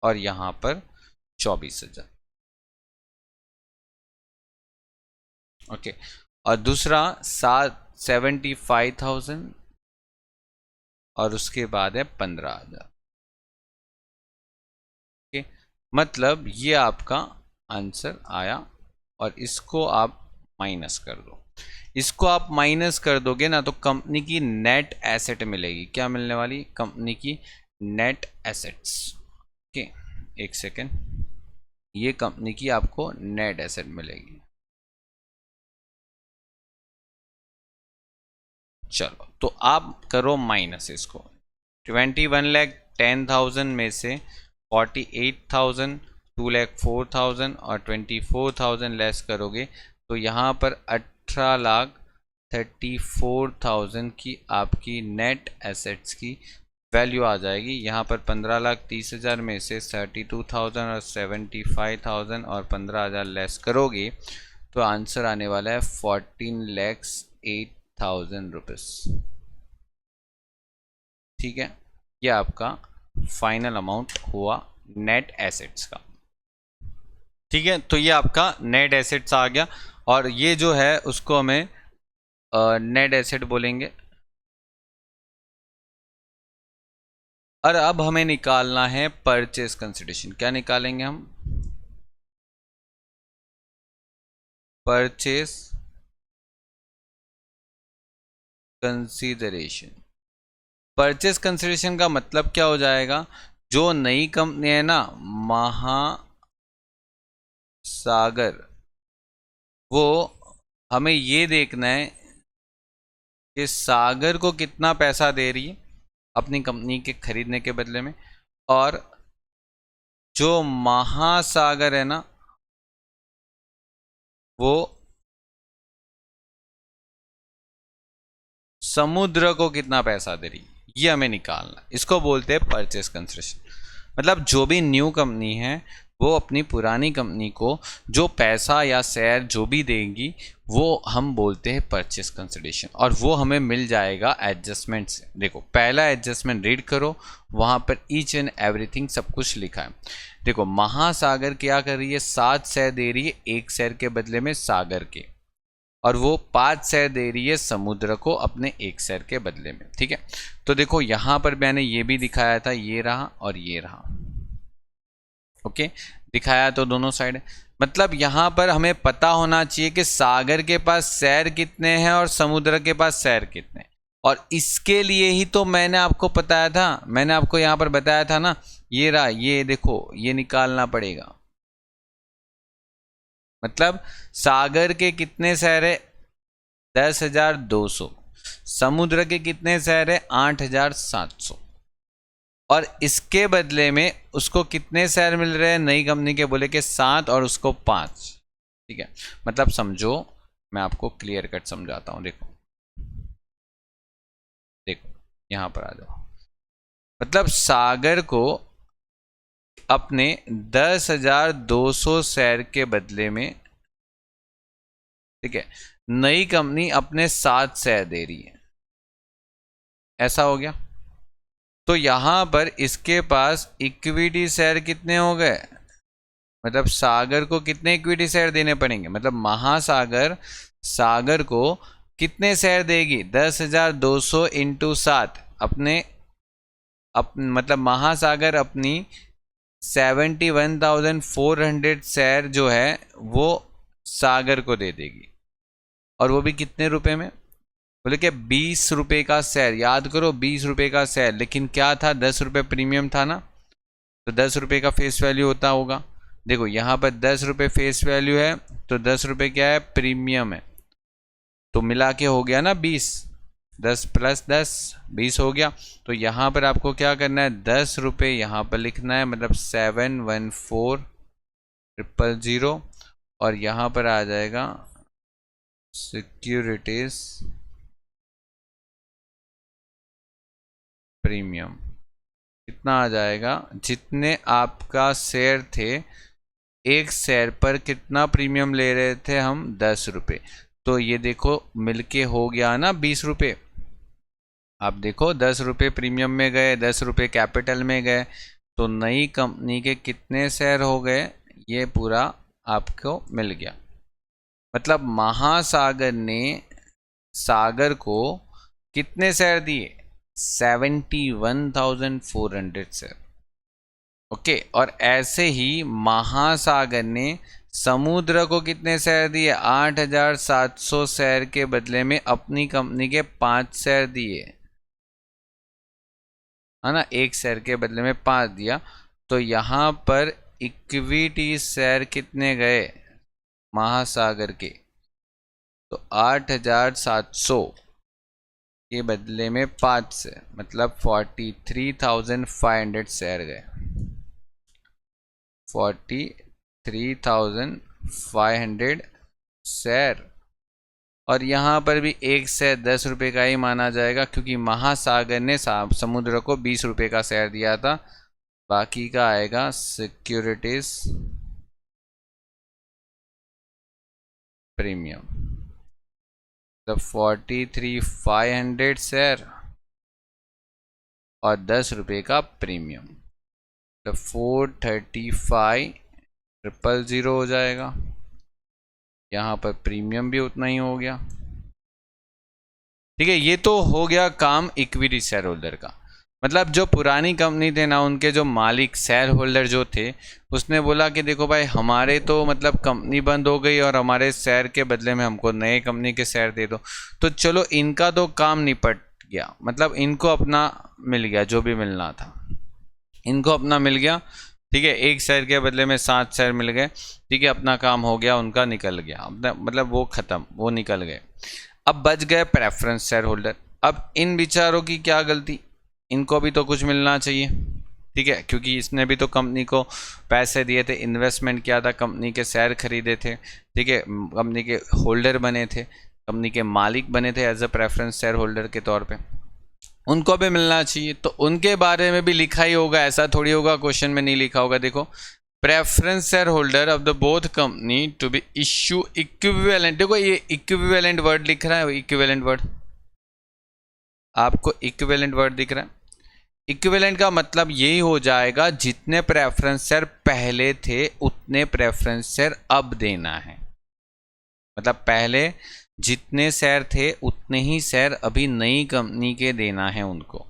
और यहाँ पर 24,000। ओके, और दूसरा 75,000 और उसके बाद है 15,000। ओके, मतलब ये आपका आंसर आया, और इसको आप माइनस कर दो। इसको आप माइनस कर दोगे ना तो कंपनी की नेट एसेट मिलेगी। क्या मिलने वाली, कंपनी की नेट एसेट्स। ओके, एक सेकेंड, ये कंपनी की आपको नेट एसेट मिलेगी। चलो, तो आप करो माइनस इसको। 21,10,000 में से 48,000, 2,04,000 और 24,000 लेस करोगे तो यहाँ पर 18,34,000 की आपकी नेट एसेट्स की वैल्यू आ जाएगी। यहाँ पर 15,30,000 में से 32,000 और 75,000 और 15,000 लेस करोगे तो आंसर आने वाला है 14,08,000 रुपीज़। ठीक है, ये आपका फाइनल अमाउंट हुआ नेट एसेट्स का। ठीक है, तो ये आपका नेट एसेट्स आ गया, और ये जो है उसको हमें नेट एसेट बोलेंगे। और अब हमें निकालना है परचेज कंसिडरेशन। क्या निकालेंगे हम, परचेज कंसिडरेशन। परचेज कंसिडरेशन का मतलब क्या हो जाएगा, जो नई कंपनी है ना महासागर, वो हमें ये देखना है कि सागर को कितना पैसा दे रही है अपनी कंपनी के खरीदने के बदले में, और जो महासागर है ना वो समुद्र को कितना पैसा दे रही है, ये हमें निकालना। इसको बोलते हैं परचेस कंसिडरेशन। मतलब जो भी न्यू कंपनी है वो अपनी पुरानी कंपनी को जो पैसा या शेयर जो भी देगी वो हम बोलते हैं परचेस कंसिडरेशन, और वो हमें मिल जाएगा एडजस्टमेंट से। देखो, पहला एडजस्टमेंट रीड करो, वहाँ पर ईच एंड एवरीथिंग सब कुछ लिखा है। देखो, महासागर क्या कर रही है, 7 शेयर दे रही है 1 शेयर के बदले में सागर के, और वो 5 शेयर दे रही है समुद्र को अपने 1 शेयर के बदले में। ठीक है, तो देखो यहाँ पर मैंने ये भी दिखाया था, ये रहा और ये रहा। ओके, दिखाया तो दोनों साइड। मतलब यहाँ पर हमें पता होना चाहिए कि सागर के पास शेयर कितने हैं और समुद्र के पास शेयर कितने हैं, और इसके लिए ही तो मैंने आपको बताया था, मैंने आपको यहाँ पर बताया था ना, ये रहा, ये देखो, ये निकालना पड़ेगा। मतलब सागर के कितने शेयर है, 10,200, समुद्र के कितने शेयर है, 8,700, और इसके बदले में उसको कितने शेयर मिल रहे हैं नई कंपनी के, बोले कि 7 और उसको 5। ठीक है, मतलब समझो, मैं आपको क्लियर कट समझाता हूँ। देखो देखो, यहाँ पर आ जाओ। मतलब सागर को अपने 10,200 शेयर के बदले में, ठीक है, नई कंपनी अपने 7 शेयर दे रही है। ऐसा हो गया, तो यहां पर इसके पास इक्विटी शेयर कितने हो गए, मतलब सागर को कितने इक्विटी शेयर देने पड़ेंगे, मतलब महासागर सागर को कितने शेयर देगी, 10,200 इंटू 7 अपने मतलब महासागर अपनी 71,400 शेयर जो है वो सागर को दे देगी, और वो भी कितने रुपए में? बोले कि 20 रुपये का शेयर। याद करो 20 रुपये का शेयर, लेकिन क्या था, 10 रुपये प्रीमियम था ना, तो 10 रुपये का फेस वैल्यू होता होगा। देखो यहाँ पर 10 रुपये फेस वैल्यू है, तो 10 रुपये क्या है, प्रीमियम है, तो मिला के हो गया ना 20, 10 + 10 20 हो गया। तो यहाँ पर आपको क्या करना है, 10 रुपये यहाँ पर लिखना है, मतलब 714,000, और यहाँ पर आ जाएगा सिक्योरिटीज प्रीमियम। कितना आ जाएगा, जितने आपका शेयर थे, एक शेयर पर कितना प्रीमियम ले रहे थे हम, 10 रुपये, तो ये देखो मिलके हो गया ना 20 रुपये। आप देखो 10 रुपये प्रीमियम में गए, 10 रुपये कैपिटल में गए, तो नई कंपनी के कितने शेयर हो गए, ये पूरा आपको मिल गया। मतलब महासागर ने सागर को कितने शेयर दिए, 71,400 शेयर। ओके, और ऐसे ही महासागर ने समुद्र को कितने शेयर दिए, 8,700 शेयर के बदले में अपनी कंपनी के 5 शेयर दिए, है ना, एक शेयर के बदले में 5 दिया। तो यहाँ पर इक्विटी शेयर कितने गए महासागर के, तो 8,700 के बदले में 5 शेयर, मतलब 43,500 शेयर गए, 43,500 शेयर। और यहाँ पर भी एक शेयर 10 रुपये का ही माना जाएगा, क्योंकि महासागर ने समुद्र को 20 रुपये का शेयर दिया था। बाकी का आएगा सिक्योरिटीज प्रीमियम, तो 43,500 शेयर और 10 रुपये का प्रीमियम, तो 435,000 हो जाएगा। यहाँ पर प्रीमियम भी उतना ही हो गया। ठीक है, ये तो हो गया काम इक्विटी शेयर होल्डर का। मतलब जो पुरानी कंपनी थे ना, उनके जो मालिक शेयर होल्डर जो थे, उसने बोला कि देखो भाई हमारे तो मतलब कंपनी बंद हो गई और हमारे शेयर के बदले में हमको नए कंपनी के शेयर दे दो। तो चलो इनका तो काम निपट गया, मतलब इनको अपना मिल गया, जो भी मिलना था इनको अपना मिल गया। ठीक है, एक शेयर के बदले में 7 शेयर मिल गए। ठीक है, अपना काम हो गया, उनका निकल गया, अपना मतलब वो ख़त्म, वो निकल गए। अब बच गए प्रेफरेंस शेयर होल्डर। अब इन बेचारों की क्या गलती, इनको भी तो कुछ मिलना चाहिए। ठीक है, क्योंकि इसने भी तो कंपनी को पैसे दिए थे, इन्वेस्टमेंट किया था, कंपनी के शेयर खरीदे थे। ठीक है, कंपनी के होल्डर बने थे, कंपनी के मालिक बने थे as a preference share holder के तौर पे, उनको भी मिलना चाहिए। तो उनके बारे में भी लिखा ही होगा, ऐसा थोड़ी होगा क्वेश्चन में नहीं लिखा होगा। देखो, preference share holder of the both company to be issue equivalent. देखो ये इक्विवेलेंट वर्ड लिख रहा है, इक्विवेलेंट वर्ड आपको इक्विवेलेंट वर्ड दिख रहा है। इक्विवेलेंट का मतलब यही हो जाएगा, जितने प्रेफरेंस शेयर पहले थे उतने प्रेफरेंस शेयर अब देना है। मतलब पहले जितने शेयर थे उतने ही शेयर अभी नई कंपनी के देना है उनको।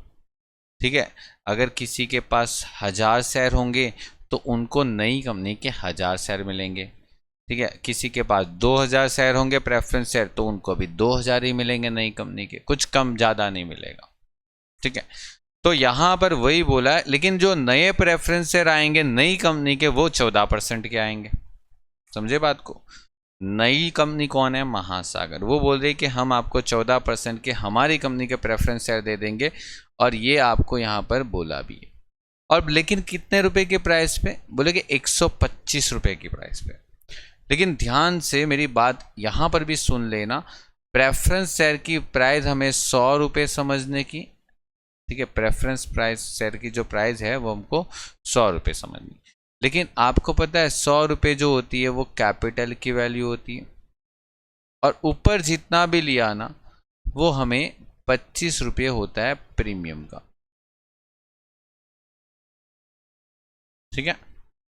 ठीक है, अगर किसी के पास 1000 शेयर होंगे तो उनको नई कंपनी के 1000 शेयर मिलेंगे। ठीक है, किसी के पास 2000 शेयर होंगे प्रेफरेंस शेयर, तो उनको भी 2000 ही मिलेंगे नई कंपनी के, कुछ कम ज़्यादा नहीं मिलेगा। ठीक है, तो यहाँ पर वही बोला है, लेकिन जो नए प्रेफरेंस शेयर आएंगे नई कंपनी के, वो 14% के आएंगे। समझे बात को? नई कंपनी कौन है? महासागर। वो बोल रही कि हम आपको 14% के हमारी कंपनी के प्रेफरेंस शेयर दे देंगे, और ये आपको यहाँ पर बोला भी है। और लेकिन कितने रुपए के प्राइस पे? बोले कि 125 रुपये की प्राइस पे। लेकिन ध्यान से मेरी बात यहाँ पर भी सुन लेना, प्रेफरेंस शेयर की प्राइस हमें 100 रुपये समझने की। ठीक है, प्रेफरेंस प्राइस शेयर की जो प्राइस है वो हमको 100 रुपये समझनी। लेकिन आपको पता है 100 रुपये जो होती है वो कैपिटल की वैल्यू होती है, और ऊपर जितना भी लिया ना वो हमें 25 रुपये होता है प्रीमियम का। ठीक है,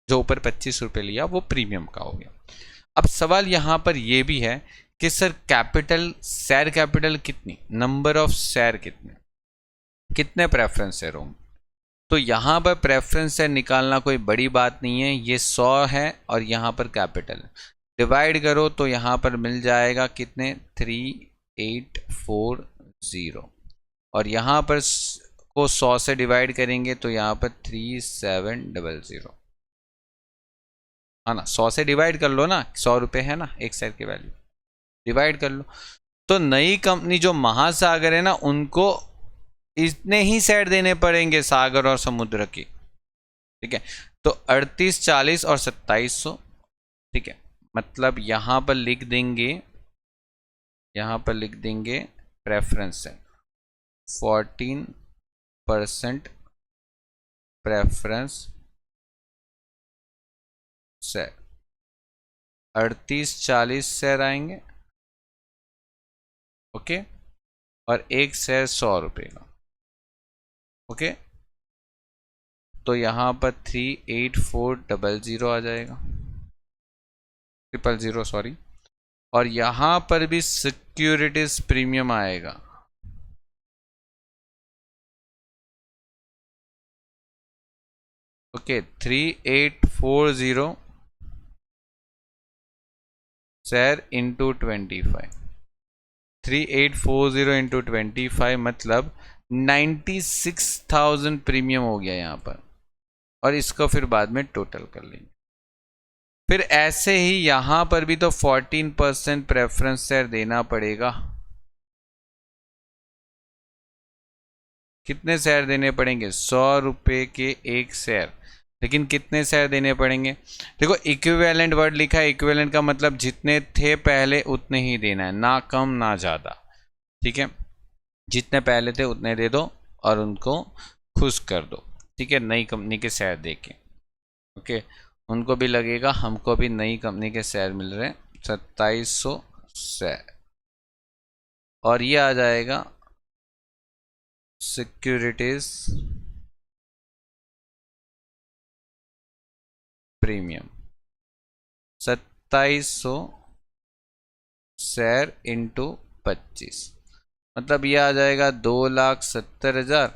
जो ऊपर 25 रुपये लिया वो प्रीमियम का हो गया। अब सवाल यहाँ पर ये भी है कि सर कैपिटल, शेयर कैपिटल कितनी, नंबर ऑफ शेयर कितने, कितने प्रेफरेंस शेयर होंगे? तो यहाँ पर प्रेफरेंस शेयर निकालना कोई बड़ी बात नहीं है, ये 100 है और यहाँ पर कैपिटल डिवाइड करो तो यहाँ पर मिल जाएगा कितने 3840 और यहाँ पर को 100 से डिवाइड करेंगे तो यहाँ पर 3700 है ना। 100 से डिवाइड कर लो ना, 100 रुपये है ना एक शेयर की वैल्यू, डिवाइड कर लो। तो नई कंपनी जो महासागर है ना उनको इतने ही शेयर देने पड़ेंगे सागर और समुद्र की, ठीक है। तो 38, 40 और 2700, ठीक है। मतलब यहाँ पर लिख देंगे, यहाँ पर लिख देंगे प्रेफरेंस है 14% प्रेफरेंस शेयर, 38, 40 शेयर आएंगे, ओके। और एक शेयर 100 रुपये का, ओके। तो यहाँ पर 38400 आ जाएगा, 000 सॉरी। और यहाँ पर भी सिक्योरिटीज प्रीमियम आएगा, ओके। 3840 शेयर इंटू 25, 3840 इंटू 25 मतलब 96,000 प्रीमियम हो गया यहाँ पर। और इसको फिर बाद में टोटल कर लेंगे। फिर ऐसे ही यहाँ पर भी तो 14% प्रेफरेंस शेयर देना पड़ेगा। कितने शेयर देने पड़ेंगे? 100 रुपये के एक शेयर, लेकिन कितने शेयर देने पड़ेंगे? देखो इक्विवेलेंट वर्ड लिखा है, इक्विवेलेंट का मतलब जितने थे पहले उतने ही देना है, ना कम ना ज़्यादा, ठीक है। जितने पहले थे उतने दे दो और उनको खुश कर दो, ठीक है, नई कंपनी के शेयर देके, ओके। उनको भी लगेगा हमको भी नई कंपनी के शेयर मिल रहे हैं, 2700 शेयर। और ये आ जाएगा सिक्योरिटीज प्रीमियम, 2700 शेयर इंटू 25, मतलब ये आ जाएगा 2,70,000।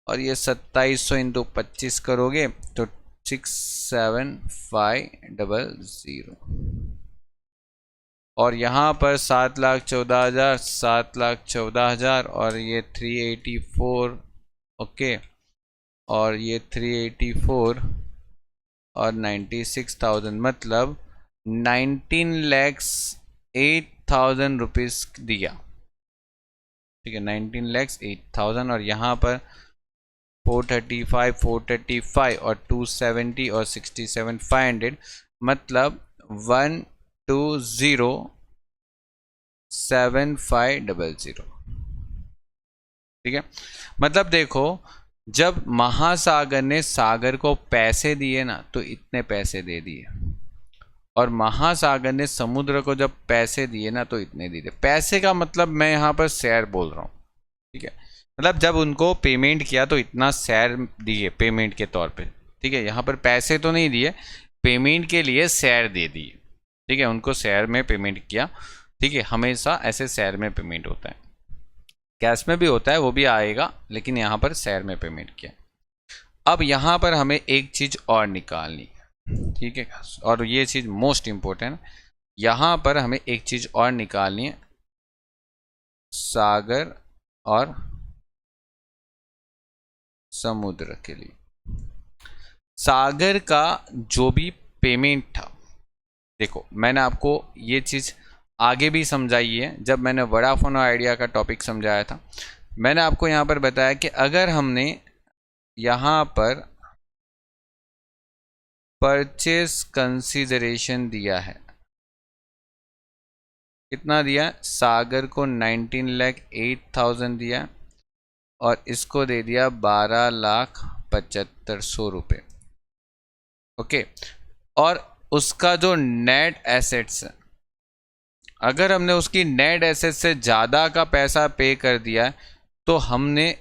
और ये 2700 इंटू 25 करोगे तो 67500। और यहाँ पर 7,14,000, 7,14,000 और ये 384, ओके। और ये 384 और 96,000 मतलब 19,08,000 रुपीज़ दिया, ठीक है, 19,08,000। और यहाँ पर 435, 435 और 270 और 67, 500 मतलब 1207500, ठीक है। मतलब देखो जब महासागर ने सागर को पैसे दिए ना तो इतने पैसे दे दिए, और महासागर ने समुद्र को जब पैसे दिए ना तो इतने दिए। पैसे का मतलब मैं यहाँ पर शेयर बोल रहा हूँ, ठीक है। मतलब जब उनको पेमेंट किया तो इतना शेयर दिए पेमेंट के तौर पे, ठीक है। यहाँ पर पैसे तो नहीं दिए, पेमेंट के लिए शेयर दे दिए, ठीक है। उनको शेयर में पेमेंट किया, ठीक है। हमेशा ऐसे शेयर में पेमेंट होता है, कैश में भी होता है वो भी आएगा, लेकिन यहाँ पर शेयर में पेमेंट किया। अब यहाँ पर हमें एक चीज़ और निकालनी, ठीक है, और ये चीज़ मोस्ट इम्पोर्टेंट, यहाँ पर हमें एक चीज़ और निकालनी है, सागर और समुद्र के लिए। सागर का जो भी पेमेंट था, देखो मैंने आपको ये चीज़ आगे भी समझाई है, जब मैंने वोडाफोन और आइडिया का टॉपिक समझाया था मैंने आपको यहाँ पर बताया कि अगर हमने यहाँ पर परचेस कंसीडरेशन दिया है, कितना दिया? सागर को 19,08,000 दिया और इसको दे दिया 12,75,000 रुपये, ओके। और उसका जो नेट एसेट्स है, अगर हमने उसकी नेट एसेट्स से ज़्यादा का पैसा पे कर दिया तो हमने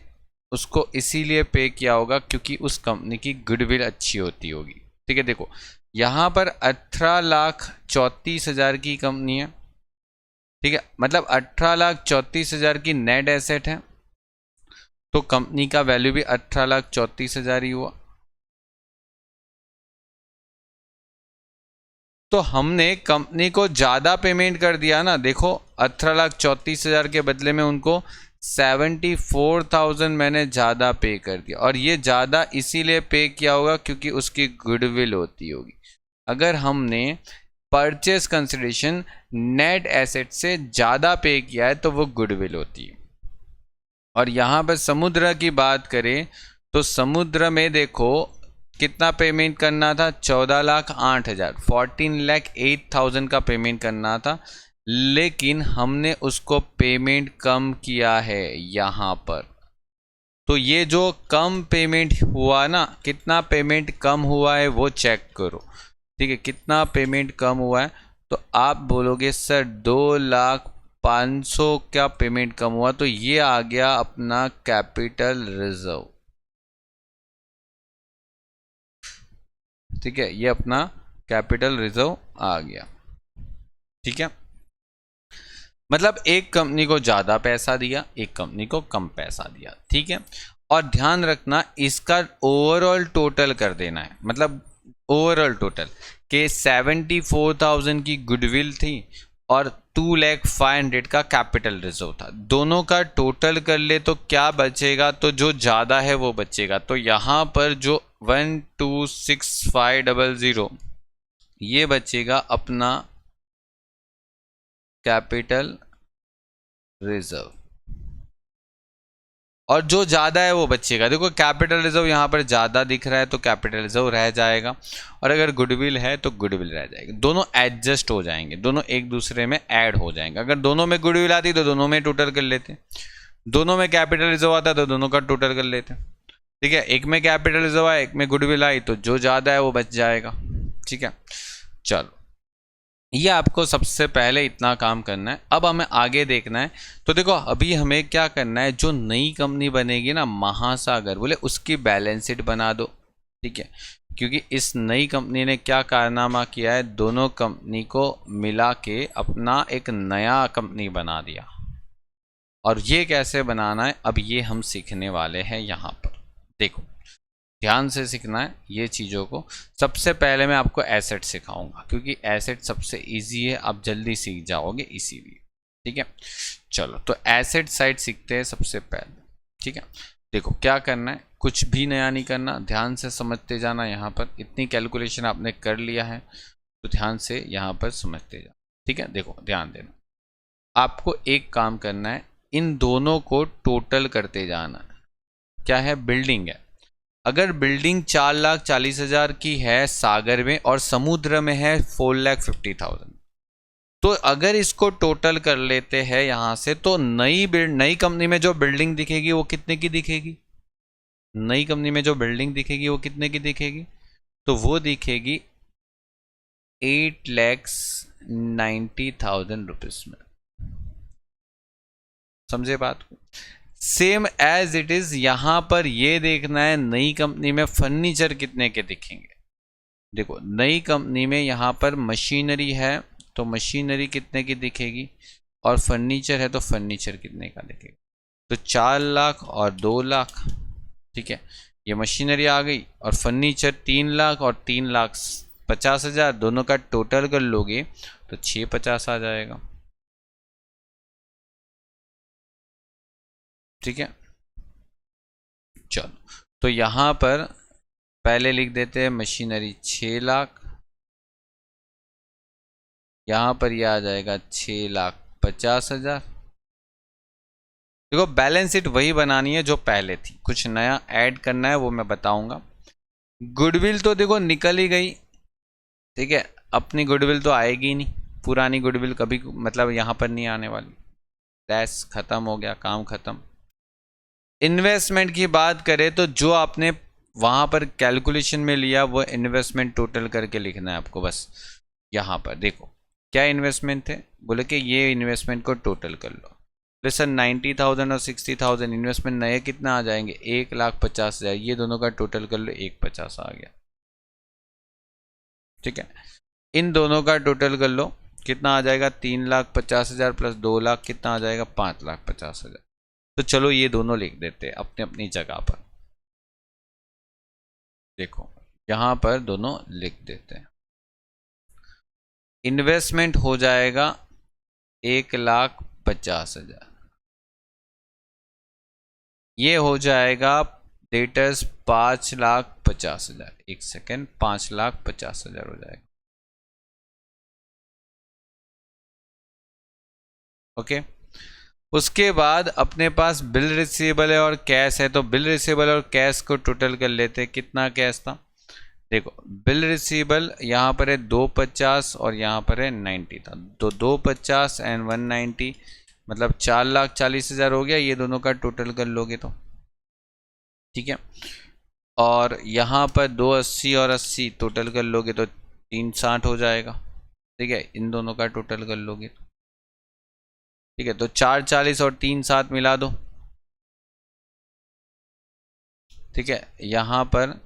उसको इसीलिए पे किया होगा क्योंकि उस कंपनी की गुडविल अच्छी होती होगी, ठीक है। देखो यहाँ पर 18,34,000 की कंपनी है, ठीक है, मतलब 18,34,000 की नेट एसेट है तो कंपनी का वैल्यू भी 18,34,000 ही हुआ। तो हमने कंपनी को ज़्यादा पेमेंट कर दिया ना, देखो 18,34,000 के बदले में उनको 74,000 मैंने ज़्यादा पे कर दिया। और ये ज़्यादा इसीलिए पे किया होगा क्योंकि उसकी गुडविल होती होगी। अगर हमने परचेस कंसिडरेशन नेट एसेट से ज़्यादा पे किया है तो वो गुडविल होती है। और यहाँ पर समुद्र की बात करें तो समुद्र में देखो कितना पेमेंट करना था, 14,08,000, 14,08,000 का पेमेंट करना था, लेकिन हमने उसको पेमेंट कम किया है यहाँ पर। तो ये जो कम पेमेंट हुआ ना, कितना पेमेंट कम हुआ है वो चेक करो। ठीक है, कितना पेमेंट कम हुआ है, तो आप बोलोगे सर 2,05,000 क्या पेमेंट कम हुआ, तो ये आ गया अपना कैपिटल रिजर्व। ठीक है, ये अपना कैपिटल रिजर्व आ गया। ठीक है, मतलब एक कंपनी को ज़्यादा पैसा दिया, एक कंपनी को कम पैसा दिया। ठीक है, और ध्यान रखना इसका ओवरऑल टोटल कर देना है, मतलब ओवरऑल टोटल के 74,000 की गुडविल थी और 2,05,000 का कैपिटल रिजर्व था। दोनों का टोटल कर ले तो क्या बचेगा, तो जो ज़्यादा है वो बचेगा। तो यहाँ पर जो 1,26,500 ये बचेगा अपना कैपिटल रिजर्व, और जो ज़्यादा है वो बचेगा। देखो कैपिटल रिजर्व यहाँ पर ज़्यादा दिख रहा है तो कैपिटल रिजर्व रह जाएगा, और अगर गुडविल है तो गुडविल रह जाएगी। दोनों एडजस्ट हो जाएंगे, दोनों एक दूसरे में ऐड हो जाएंगे। अगर दोनों में गुडविल आती तो दोनों में टोटल कर लेते, दोनों में कैपिटल रिजर्व आता तो दोनों का टोटल कर लेते। ठीक है, एक में कैपिटल रिजर्व आया, एक में गुडविल आई, तो जो ज़्यादा है वो बच जाएगा। ठीक है, चलो ये आपको सबसे पहले इतना काम करना है। अब हमें आगे देखना है, तो देखो अभी हमें क्या करना है, जो नई कंपनी बनेगी ना महासागर बोले, उसकी बैलेंस शीट बना दो। ठीक है, क्योंकि इस नई कंपनी ने क्या कारनामा किया है, दोनों कंपनी को मिला के अपना एक नया कंपनी बना दिया। और ये कैसे बनाना है अब ये हम सीखने वाले हैं यहाँ पर। देखो ध्यान से सीखना है ये चीज़ों को। सबसे पहले मैं आपको एसेट सिखाऊंगा, क्योंकि एसेट सबसे इजी है, आप जल्दी सीख जाओगे इसीलिए। ठीक है, चलो तो एसेट साइड सीखते हैं सबसे पहले। ठीक है, देखो क्या करना है, कुछ भी नया नहीं करना, ध्यान से समझते जाना। यहाँ पर इतनी कैलकुलेशन आपने कर लिया है तो ध्यान से यहाँ पर समझते जाना। ठीक है, देखो ध्यान देना, आपको एक काम करना है, इन दोनों को टोटल करते जाना। क्या है, बिल्डिंग है। अगर बिल्डिंग 4,40,000 की है सागर में और समुद्र में है 4,50,000, तो अगर इसको टोटल कर लेते हैं यहां से, तो नई कंपनी में जो बिल्डिंग दिखेगी वो कितने की दिखेगी, नई कंपनी में जो बिल्डिंग दिखेगी वो कितने की दिखेगी, तो वो दिखेगी 8,90,000 रुपीज में। समझे बात को? सेम एज इट इज यहां पर ये देखना है नई कंपनी में फर्नीचर कितने के दिखेंगे। देखो नई कंपनी में यहां पर मशीनरी है तो मशीनरी कितने की दिखेगी, और फर्नीचर है तो फर्नीचर कितने का दिखेगा, तो 4 लाख और 2 लाख। ठीक है, ये मशीनरी आ गई, और फर्नीचर 3 लाख और 3,50,000, दोनों का टोटल कर लोगे तो 650 आ जाएगा। ठीक है, चलो तो यहां पर पहले लिख देते हैं मशीनरी 6 लाख, यहां पर यह आ जाएगा 6,50,000। देखो बैलेंस शीट वही बनानी है जो पहले थी, कुछ नया ऐड करना है वो मैं बताऊंगा। गुडविल तो देखो निकल ही गई। ठीक है, अपनी गुडविल तो आएगी ही नहीं, पुरानी गुडविल कभी मतलब यहां पर नहीं आने वाली। डैश खत्म हो गया, काम खत्म। इन्वेस्टमेंट की बात करें तो जो आपने वहां पर कैलकुलेशन में लिया वो इन्वेस्टमेंट टोटल करके लिखना है आपको बस। यहाँ पर देखो क्या इन्वेस्टमेंट थे, बोले कि ये इन्वेस्टमेंट को टोटल कर लो। सर 90,000 और 60,000 इन्वेस्टमेंट नए कितना आ जाएंगे, 1,50,000, ये दोनों का टोटल कर लो 1,50,000 आ गया। ठीक है, इन दोनों का टोटल कर लो कितना आ जाएगा, 3,50,000 प्लस 2 लाख कितना आ जाएगा, 5,50,000। तो चलो ये दोनों लिख देते हैं अपने अपनी जगह पर। देखो यहाँ पर दोनों लिख देते हैं। इन्वेस्टमेंट हो जाएगा 1,50,000, ये हो जाएगा डेटर्स 5,50,000। एक सेकेंड, 5,50,000 हो जाएगा। ओके, उसके बाद अपने पास बिल रिसीवेबल है और कैश है, तो बिल रिसीवेबल और कैश को टोटल कर लेते हैं। कितना कैश था, देखो बिल रिसीवेबल यहाँ पर है 250 और यहाँ पर है 90 था, तो 250 एंड 190 मतलब 4,40,000 हो गया। ये दोनों का टोटल कर लोगे तो ठीक है। और यहाँ पर 280 और 80 टोटल कर लोगे तो 360 हो जाएगा। ठीक है, इन दोनों का टोटल कर लोगे तो ठीक है। तो 440 और 360 मिला दो। ठीक है, यहाँ पर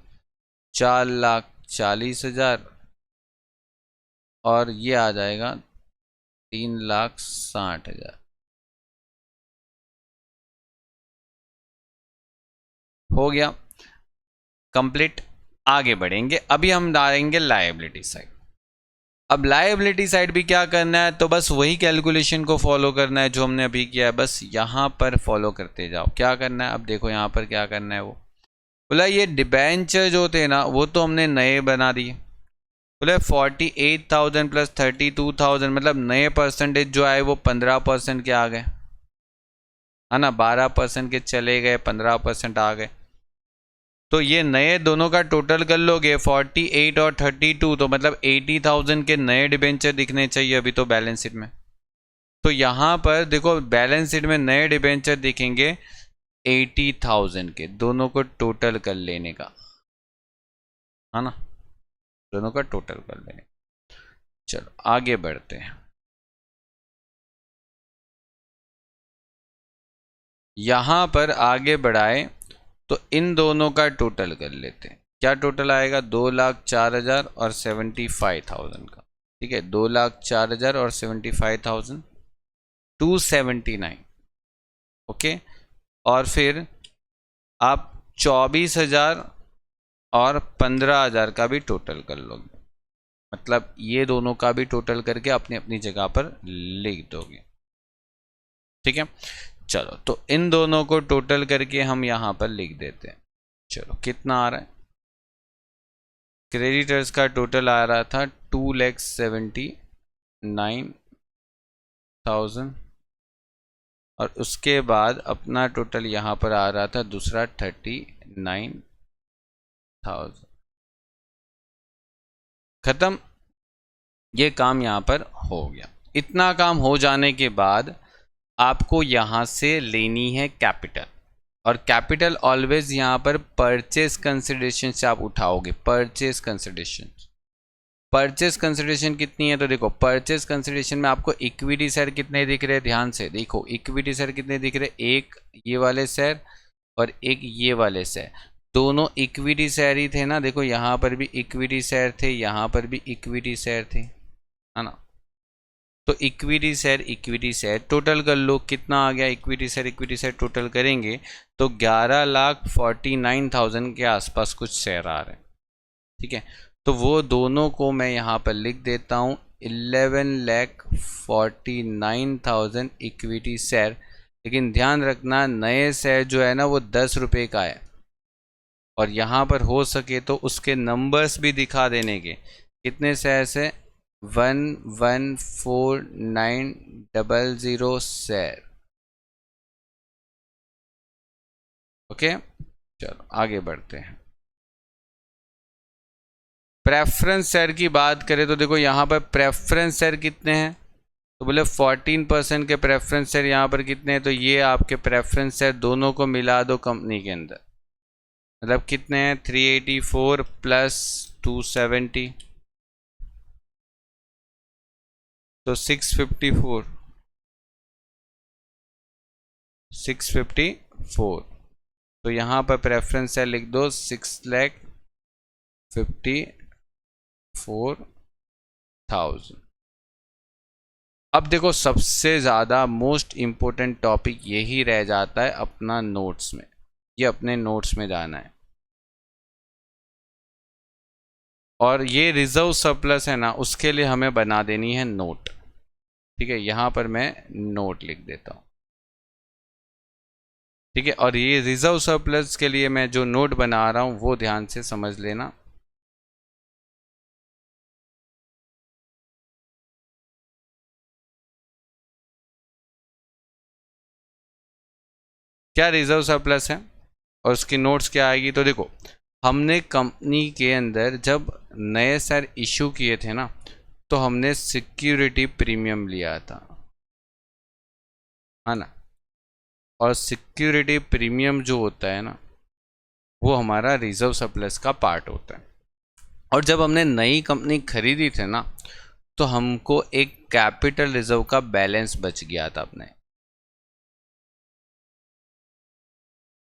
4,40,000 और ये आ जाएगा 3,60,000 हो गया कंप्लीट। आगे बढ़ेंगे, अभी हम डालेंगे लायबिलिटी साइड। अब लायबिलिटी साइड भी क्या करना है, तो बस वही कैलकुलेशन को फॉलो करना है जो हमने अभी किया है, बस यहाँ पर फॉलो करते जाओ। क्या करना है, अब देखो यहाँ पर क्या करना है। वो बोला ये डिबेंचर जो थे ना वो तो हमने नए बना दिए। बोले 48,000 प्लस 32,000 मतलब नए परसेंटेज जो आए वो 15% के आ गए, है ना। 12% के चले गए, 15% आ गए। तो ये नए दोनों का टोटल कर लोगे 48 और 32, तो मतलब 80,000 के नए डिबेंचर दिखने चाहिए अभी तो बैलेंस शीट में। तो यहाँ पर देखो बैलेंस शीट में नए डिबेंचर दिखेंगे 80,000 के, दोनों को टोटल कर लेने का, है ना, दोनों का टोटल कर लेने। चलो आगे बढ़ते हैं। यहाँ पर आगे बढ़ाए तो इन दोनों का टोटल कर लेते हैं। क्या टोटल आएगा, 2,04,000 और 75,000 का। ठीक है, 2,04,000 और 75,000 279। ओके, और फिर आप 24,000 और 15,000 का भी टोटल कर लोगे, मतलब ये दोनों का भी टोटल करके अपनी अपनी जगह पर लिख दोगे। ठीक है, चलो तो इन दोनों को टोटल करके हम यहाँ पर लिख देते हैं। चलो कितना आ रहा है, क्रेडिटर्स का टोटल आ रहा था 2,79,000 और उसके बाद अपना टोटल यहाँ पर आ रहा था दूसरा 39,000। खत्म, ये काम यहाँ पर हो गया। इतना काम हो जाने के बाद आपको यहाँ से लेनी है कैपिटल, और कैपिटल ऑलवेज यहाँ पर परचेस कंसिडरेशन से आप उठाओगे। परचेस कंसिडरेशन, परचेस कंसिडरेशन कितनी है, तो देखो परचेस कंसिडरेशन में आपको इक्विटी शेयर कितने दिख रहे हैं, ध्यान से देखो इक्विटी शेयर कितने दिख रहे हैं, एक ये वाले शेयर और एक ये वाले शेयर, दोनों इक्विटी शेयर ही थे ना। देखो यहाँ पर भी इक्विटी शेयर थे, यहाँ पर भी इक्विटी शेयर थे, है ना। तो इक्विटी शेयर टोटल कर लो, कितना आ गया इक्विटी शेयर टोटल करेंगे तो 11,49,000 के आसपास कुछ शेयर आ रहे हैं। ठीक है, तो वो दोनों को मैं यहाँ पर लिख देता हूँ 11,49,000 इक्विटी शेयर। लेकिन ध्यान रखना नए शेयर जो है ना वो 10 रुपये का है, और यहाँ पर हो सके तो उसके नंबर्स भी दिखा देने के। कितने शेयर से, 114900 शेयर। ओके, चलो आगे बढ़ते हैं। प्रेफरेंस शेयर की बात करें तो देखो यहाँ पर प्रेफरेंस शेयर कितने हैं, तो बोले 14% के प्रेफरेंस शेयर यहाँ पर कितने हैं, तो ये आपके प्रेफरेंस शेयर दोनों को मिला दो कंपनी के अंदर, मतलब कितने हैं 384 प्लस 270 तो 654 तो यहाँ पर प्रेफरेंस शेयर लिख दो 6,54,000। अब देखो सबसे ज़्यादा मोस्ट इम्पोर्टेंट टॉपिक यही रह जाता है अपना नोट्स में, ये अपने नोट्स में जाना है। और ये रिजर्व सरप्लस है ना, उसके लिए हमें बना देनी है नोट। ठीक है, यहाँ पर मैं नोट लिख देता हूँ। ठीक है, और ये रिजर्व सरप्लस के लिए मैं जो नोट बना रहा हूँ वो ध्यान से समझ लेना। क्या रिजर्व सरप्लस है और उसकी नोट्स क्या आएगी, तो देखो हमने कंपनी के अंदर जब नए शेयर इशू किए थे ना, तो हमने सिक्योरिटी प्रीमियम लिया था, है ना। और सिक्योरिटी प्रीमियम जो होता है ना, वो हमारा रिजर्व सरप्लस का पार्ट होता है। और जब हमने नई कंपनी खरीदी थी ना, तो हमको एक कैपिटल रिजर्व का बैलेंस बच गया था अपने,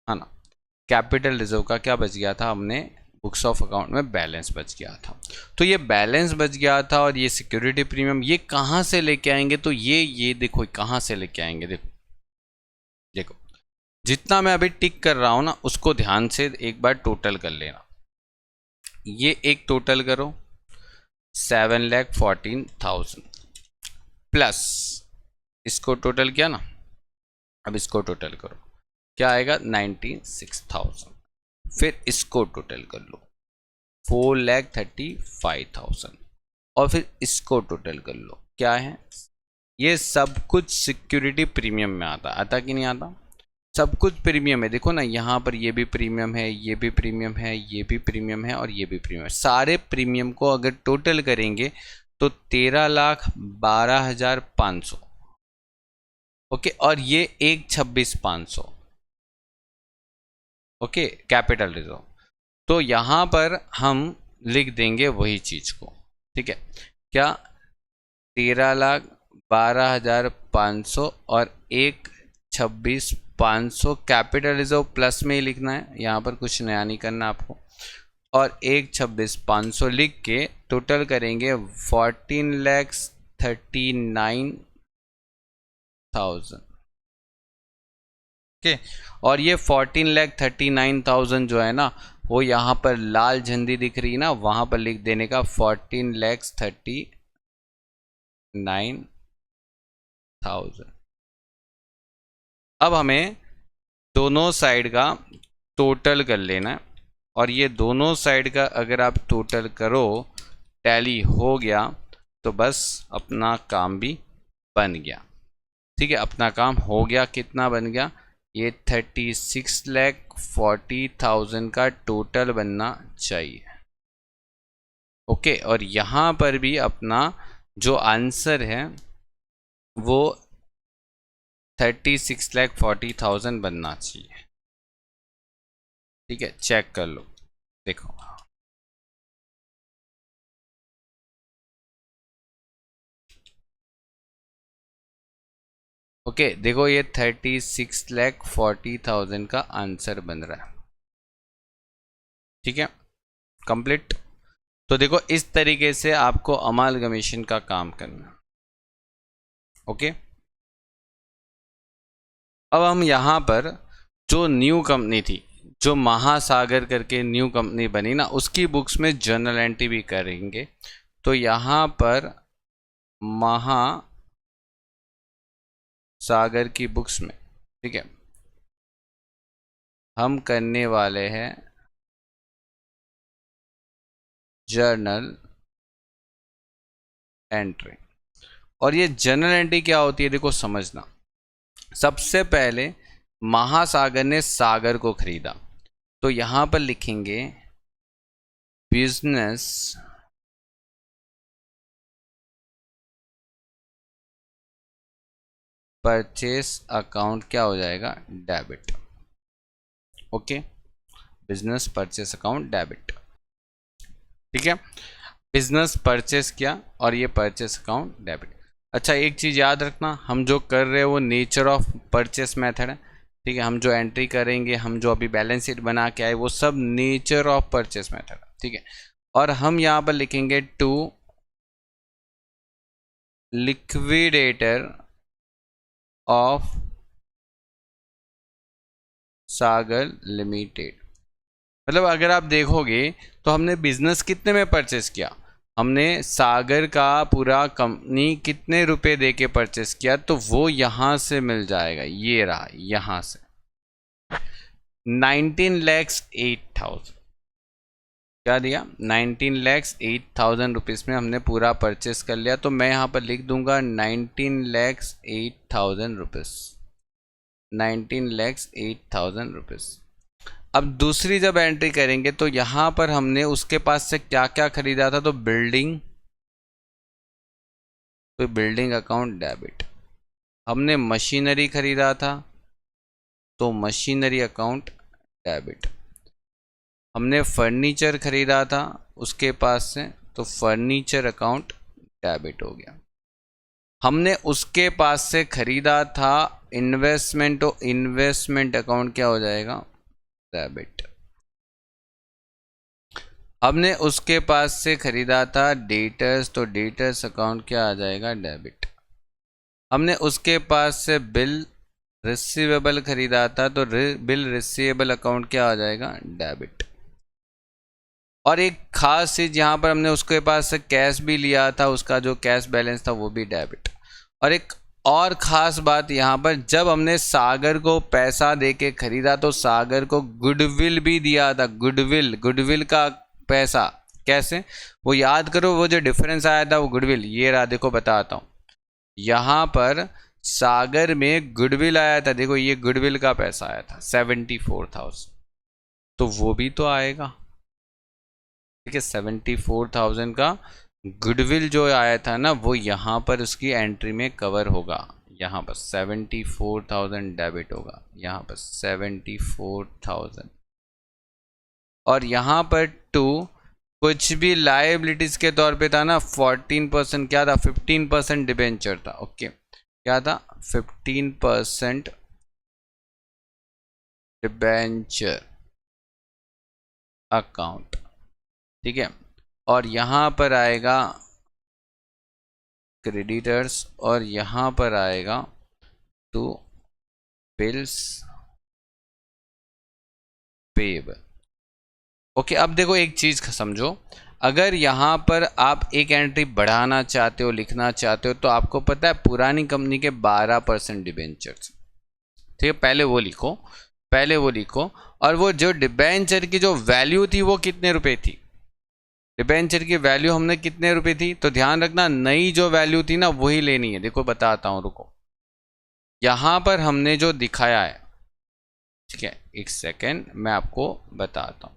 है ना। कैपिटल रिजर्व का क्या बच गया था, हमने बुक्स ऑफ अकाउंट में बैलेंस बच गया था। तो ये बैलेंस बच गया था और ये सिक्योरिटी प्रीमियम ये कहाँ से लेके आएंगे, तो ये देखो कहाँ से लेके आएंगे। देखो देखो जितना मैं अभी टिक कर रहा हूँ ना, उसको ध्यान से एक बार टोटल कर लेना। ये एक टोटल करो 7,14,000 प्लस इसको टोटल किया ना, अब इसको टोटल करो, क्या आएगा 96,000। फिर इसको टोटल कर लो 4,35,000 और फिर इसको टोटल कर लो, क्या है। ये सब कुछ सिक्योरिटी प्रीमियम में आता कि नहीं आता, सब कुछ प्रीमियम है। देखो ना यहाँ पर ये भी प्रीमियम है, ये भी प्रीमियम है, ये भी प्रीमियम है और ये भी प्रीमियम है। सारे प्रीमियम को अगर टोटल करेंगे तो 13,12,500। ओके, और ये 1,26,500। Okay, capital reserve. तो यहाँ पर हम लिख देंगे वही चीज को। ठीक है, क्या 13,12,500 और 1,26,500 कैपिटल रिजर्व प्लस में ही लिखना है, यहाँ पर कुछ नया नहीं करना आपको। और 1,26,500 लिख के टोटल करेंगे 14,39,000। ओके, और ये 14,39,000 जो है ना, वो यहाँ पर लाल झंडी दिख रही है ना, वहां पर लिख देने का 14,39,000। अब हमें दोनों साइड का टोटल कर लेना है, और ये दोनों साइड का अगर आप टोटल करो, टैली हो गया, तो बस अपना काम भी बन गया। ठीक है, अपना काम हो गया। कितना बन गया, ये 36,40,000 का टोटल बनना चाहिए। ओके, और यहाँ पर भी अपना जो आंसर है वो 36,40,000 बनना चाहिए। ठीक है, चेक कर लो, देखो ओके, देखो ये 36,40,000 का आंसर बन रहा है। ठीक है, कंप्लीट। तो देखो इस तरीके से आपको अमालगमेशन का काम करना। ओके, अब हम यहाँ पर जो न्यू कंपनी थी, जो महासागर करके न्यू कंपनी बनी ना, उसकी बुक्स में जर्नल एंट्री भी करेंगे। तो यहाँ पर महासागर की बुक्स में, ठीक है, हम करने वाले हैं जर्नल एंट्री। और ये जर्नल एंट्री क्या होती है, देखो समझना। सबसे पहले महासागर ने सागर को खरीदा, तो यहां पर लिखेंगे बिजनेस परचेस अकाउंट, क्या हो जाएगा, debit. Okay, business purchase account debit. ठीक है, बिजनेस परचेस किया और ये परचेस अकाउंट डेबिट। अच्छा, एक चीज़ याद रखना, हम जो कर रहे हैं वो नेचर ऑफ परचेस मेथड है। ठीक है, हम जो एंट्री करेंगे, हम जो अभी बैलेंस शीट बना के आए, वो सब नेचर ऑफ परचेस मेथड है। ठीक है, और हम यहाँ पर लिखेंगे to liquidator of Sagar limited. मतलब अगर आप देखोगे तो हमने बिजनेस कितने में परचेस किया, हमने सागर का पूरा कंपनी कितने रुपए दे के परचेस किया, तो वो यहाँ से मिल जाएगा, ये रहा यहाँ से 19,08,000। क्या दिया? 19,08,000 रुपीज़ में हमने पूरा परचेस कर लिया। तो मैं यहाँ पर लिख दूंगा 19,08,000 रुपीज़, 19,08,000 रुपीज़। अब दूसरी जब एंट्री करेंगे तो यहाँ पर हमने उसके पास से क्या क्या खरीदा था, तो बिल्डिंग अकाउंट डेबिट। हमने मशीनरी खरीदा था तो मशीनरी अकाउंट डेबिट। हमने फर्नीचर खरीदा था उसके पास से, तो फर्नीचर अकाउंट डेबिट हो गया। हमने उसके पास से खरीदा था इन्वेस्टमेंट, तो इन्वेस्टमेंट अकाउंट क्या हो जाएगा? डेबिट। हमने उसके पास से खरीदा था डेटर्स, तो डेटर्स अकाउंट क्या आ जाएगा? डेबिट। हमने उसके पास से बिल रिसीवेबल खरीदा था, तो बिल रिसीवेबल अकाउंट क्या आ जाएगा? डेबिट। और एक खास चीज़ यहाँ पर हमने उसके पास से कैश भी लिया था, उसका जो कैश बैलेंस था वो भी डेबिट। और एक और ख़ास बात यहाँ पर, जब हमने सागर को पैसा देके खरीदा तो सागर को गुडविल भी दिया था। गुडविल का पैसा कैसे, वो याद करो, वो जो डिफरेंस आया था वो गुडविल, ये रहा, देखो बताता हूँ। यहाँ पर सागर में गुडविल आया था, देखो ये गुडविल का पैसा आया था 74,000, तो वो भी तो आएगा। ठीक है, 74,000 का गुडविल जो आया था ना, वो यहाँ पर उसकी एंट्री में कवर होगा। यहाँ पर 74,000 डेबिट होगा, यहाँ पर 74,000। और यहाँ पर कुछ भी लायबिलिटीज के तौर पे था ना, 14% क्या था? 15% डिबेंचर था। ओके, क्या था? 15% डिबेंचर अकाउंट। ठीक है, और यहाँ पर आएगा क्रेडिटर्स, और यहाँ पर आएगा टू बिल्स पेएबल। ओके, अब देखो एक चीज़ समझो, अगर यहाँ पर आप एक एंट्री बढ़ाना चाहते हो, लिखना चाहते हो, तो आपको पता है पुरानी कंपनी के 12% डिबेंचर्स। ठीक है, पहले वो लिखो। और वो जो डिबेंचर की जो वैल्यू थी वो कितने रुपए थी? डिबेंचर की वैल्यू हमने कितने रुपए थी? तो ध्यान रखना, नई जो वैल्यू थी ना वही लेनी है। देखो बताता हूँ, रुको। यहाँ पर हमने जो दिखाया है, ठीक है, एक सेकेंड मैं आपको बताता हूँ।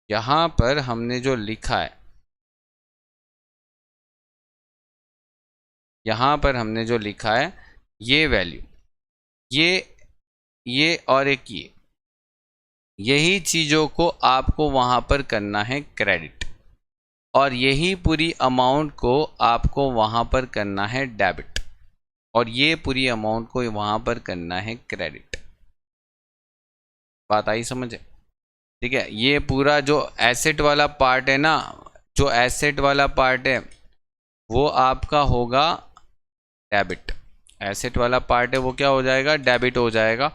यहाँ पर हमने जो लिखा है, यहाँ पर हमने जो लिखा है, ये वैल्यू, ये और एक यही चीज़ों को आपको वहाँ पर करना है क्रेडिट, और यही पूरी अमाउंट को आपको वहाँ पर करना है डेबिट, और ये पूरी अमाउंट को वहाँ पर करना है क्रेडिट। बात आई समझे? ठीक है, ये पूरा जो एसेट वाला पार्ट है ना, जो एसेट वाला पार्ट है वो आपका होगा डेबिट। एसेट वाला पार्ट है वो क्या हो जाएगा? डेबिट हो जाएगा।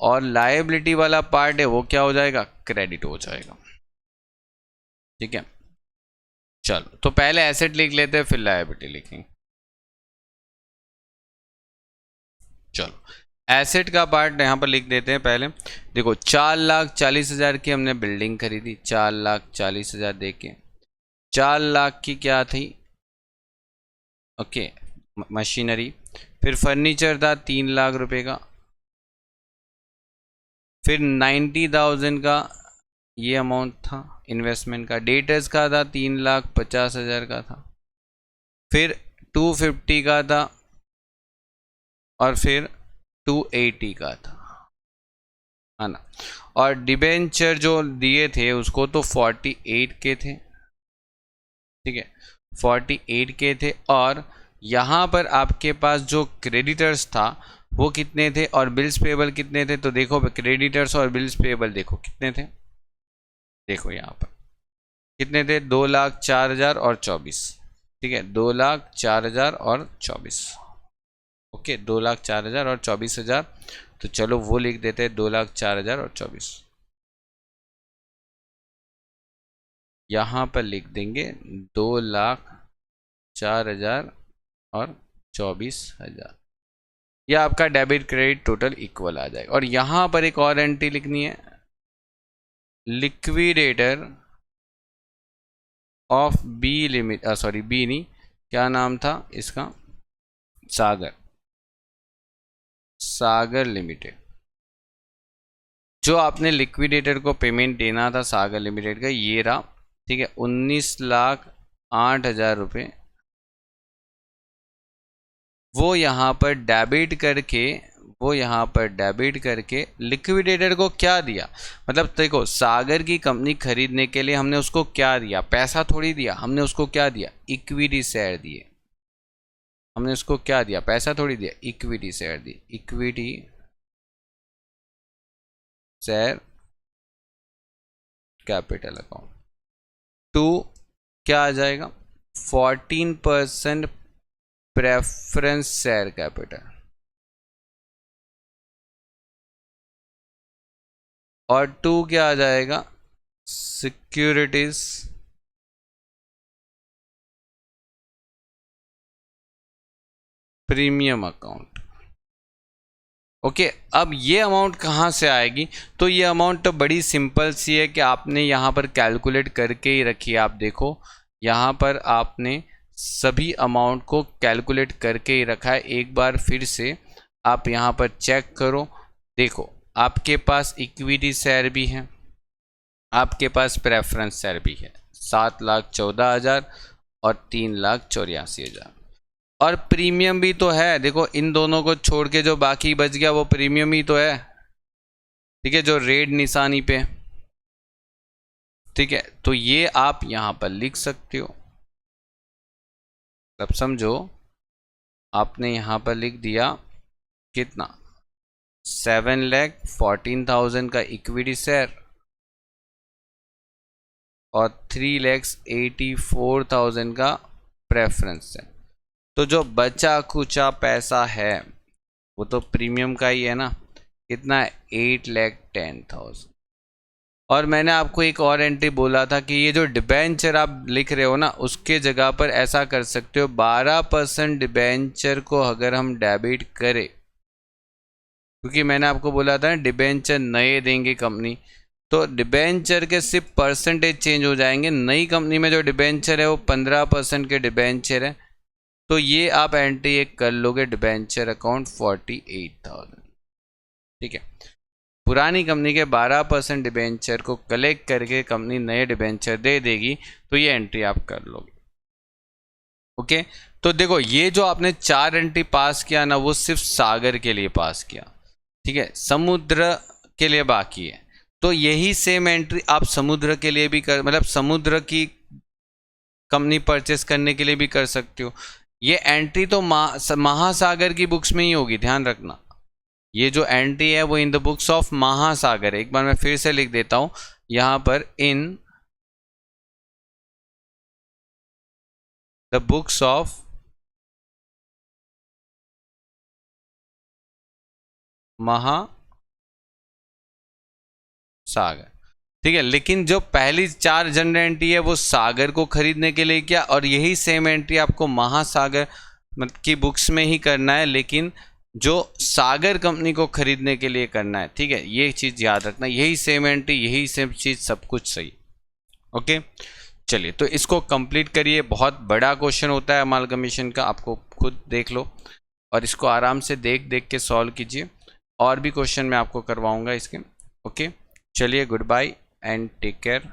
और लायबिलिटी वाला पार्ट है वो क्या हो जाएगा? क्रेडिट हो जाएगा। ठीक है, चलो तो पहले एसेट लिख लेते हैं, फिर लायबिलिटी लिखेंगे। चलो एसेट का पार्ट यहाँ पर लिख देते हैं पहले। देखो 4,40,000 की हमने बिल्डिंग खरीदी, 4,40,000 दे के। 4 लाख की क्या थी? Okay, machinery. फिर फर्नीचर था 3 लाख रुपए का। फिर 90,000 का ये अमाउंट था इन्वेस्टमेंट का। डेटर्स का था 3,50,000 का था। फिर 250 का था, और फिर 280 का था, है ना। और डिबेंचर जो दिए थे उसको तो 48 के थे। ठीक है, 48 के थे। और यहाँ पर आपके पास जो क्रेडिटर्स था वो कितने थे, और बिल्स पेएबल कितने थे? तो देखो क्रेडिटर्स और बिल्स पेएबल देखो कितने थे। देखो यहाँ पर कितने थे? 2,04,000 और 24। ठीक है, 2,04,000 और 24। ओके, 2,04,000 और 24,000, तो चलो वो लिख देते हैं 2,04,000 और 24। यहाँ पर लिख देंगे 2,04,000 और 24,000। यह आपका डेबिट क्रेडिट टोटल इक्वल आ जाएगा। और यहाँ पर एक और एंट्री लिखनी है, liquidator of B limit, sorry B नहीं, क्या नाम था इसका, सागर लिमिटेड। जो आपने लिक्विडेटर को पेमेंट देना था सागर लिमिटेड का, ये रहा, ठीक है, 19,08,000 रुपये। वो यहाँ पर डेबिट करके लिक्विडेटर को क्या दिया, मतलब देखो सागर की कंपनी खरीदने के लिए हमने उसको क्या दिया, पैसा थोड़ी दिया, हमने उसको क्या दिया, इक्विटी शेयर दिए। हमने उसको क्या दिया, पैसा थोड़ी दिया, इक्विटी शेयर दी, equity share capital account. To क्या आ जाएगा, 14% प्रेफरेंस शेयर कैपिटल, और 2 क्या आ जाएगा, सिक्योरिटीज प्रीमियम अकाउंट। ओके, अब ये अमाउंट कहाँ से आएगी, तो ये अमाउंट तो बड़ी सिंपल सी है कि आपने यहाँ पर कैलकुलेट करके ही रखी है। आप देखो यहाँ पर आपने सभी अमाउंट को कैलकुलेट करके ही रखा है। एक बार फिर से आप यहाँ पर चेक करो, देखो आपके पास इक्विटी शेयर भी है, आपके पास प्रेफरेंस शेयर भी है, 7,14,000 और 3,84,000, और प्रीमियम भी तो है। देखो इन दोनों को छोड़ के जो बाकी बच गया वो प्रीमियम ही तो है, ठीक है, जो रेड निशानी पे, ठीक है। तो ये आप यहां पर लिख सकते हो, तब समझो आपने यहां पर लिख दिया कितना, 7,14,000 का इक्विटी शेयर और 3,84,000 का प्रेफरेंस शेयर। तो जो बचा कुचा पैसा है वो तो प्रीमियम का ही है ना, कितना है, 8,10,000। और मैंने आपको एक और एंट्री बोला था कि ये जो डिबेंचर आप लिख रहे हो ना, उसके जगह पर ऐसा कर सकते हो, 12% डिबेंचर को अगर हम डेबिट करें, क्योंकि मैंने आपको बोला था ना डिबेंचर नए देंगे कंपनी, तो डिबेंचर के सिर्फ परसेंटेज चेंज हो जाएंगे। नई कंपनी में जो डिबेंचर है वो 15% के डिबेंचर है, तो ये आप एंट्री एक कर लोगे, डिबेंचर अकाउंट 48,000, ठीक है। पुरानी कंपनी के 12% डिबेंचर को कलेक्ट करके कंपनी नए डिबेंचर दे देगी, तो ये एंट्री आप कर लोगे। ओके, तो देखो ये जो आपने 4 एंट्री पास किया ना, वो सिर्फ सागर के लिए पास किया, ठीक है, समुद्र के लिए बाकी है। तो यही सेम एंट्री आप समुद्र के लिए भी कर, मतलब समुद्र की कंपनी परचेस करने के लिए भी कर सकते हो। ये एंट्री तो महासागर की बुक्स में ही होगी, ध्यान रखना। ये जो एंट्री है वो इन द बुक्स ऑफ महासागर है। एक बार मैं फिर से लिख देता हूं यहां पर, इन द बुक्स ऑफ महासागर, ठीक है। लेकिन जो पहली 4 जनरल एंट्री है वो सागर को खरीदने के लिए किया, और यही सेम एंट्री आपको महासागर की बुक्स में ही करना है, लेकिन जो सागर कंपनी को खरीदने के लिए करना है, ठीक है। ये चीज़ याद रखना, यही सेम एंट्री, यही सेम चीज़, सब कुछ सही। ओके, चलिए तो इसको कंप्लीट करिए। बहुत बड़ा क्वेश्चन होता है अमालगमेशन का, आपको खुद देख लो और इसको आराम से देख देख के सॉल्व कीजिए। और भी क्वेश्चन मैं आपको करवाऊंगा इसके। ओके, चलिए, good bye and take care.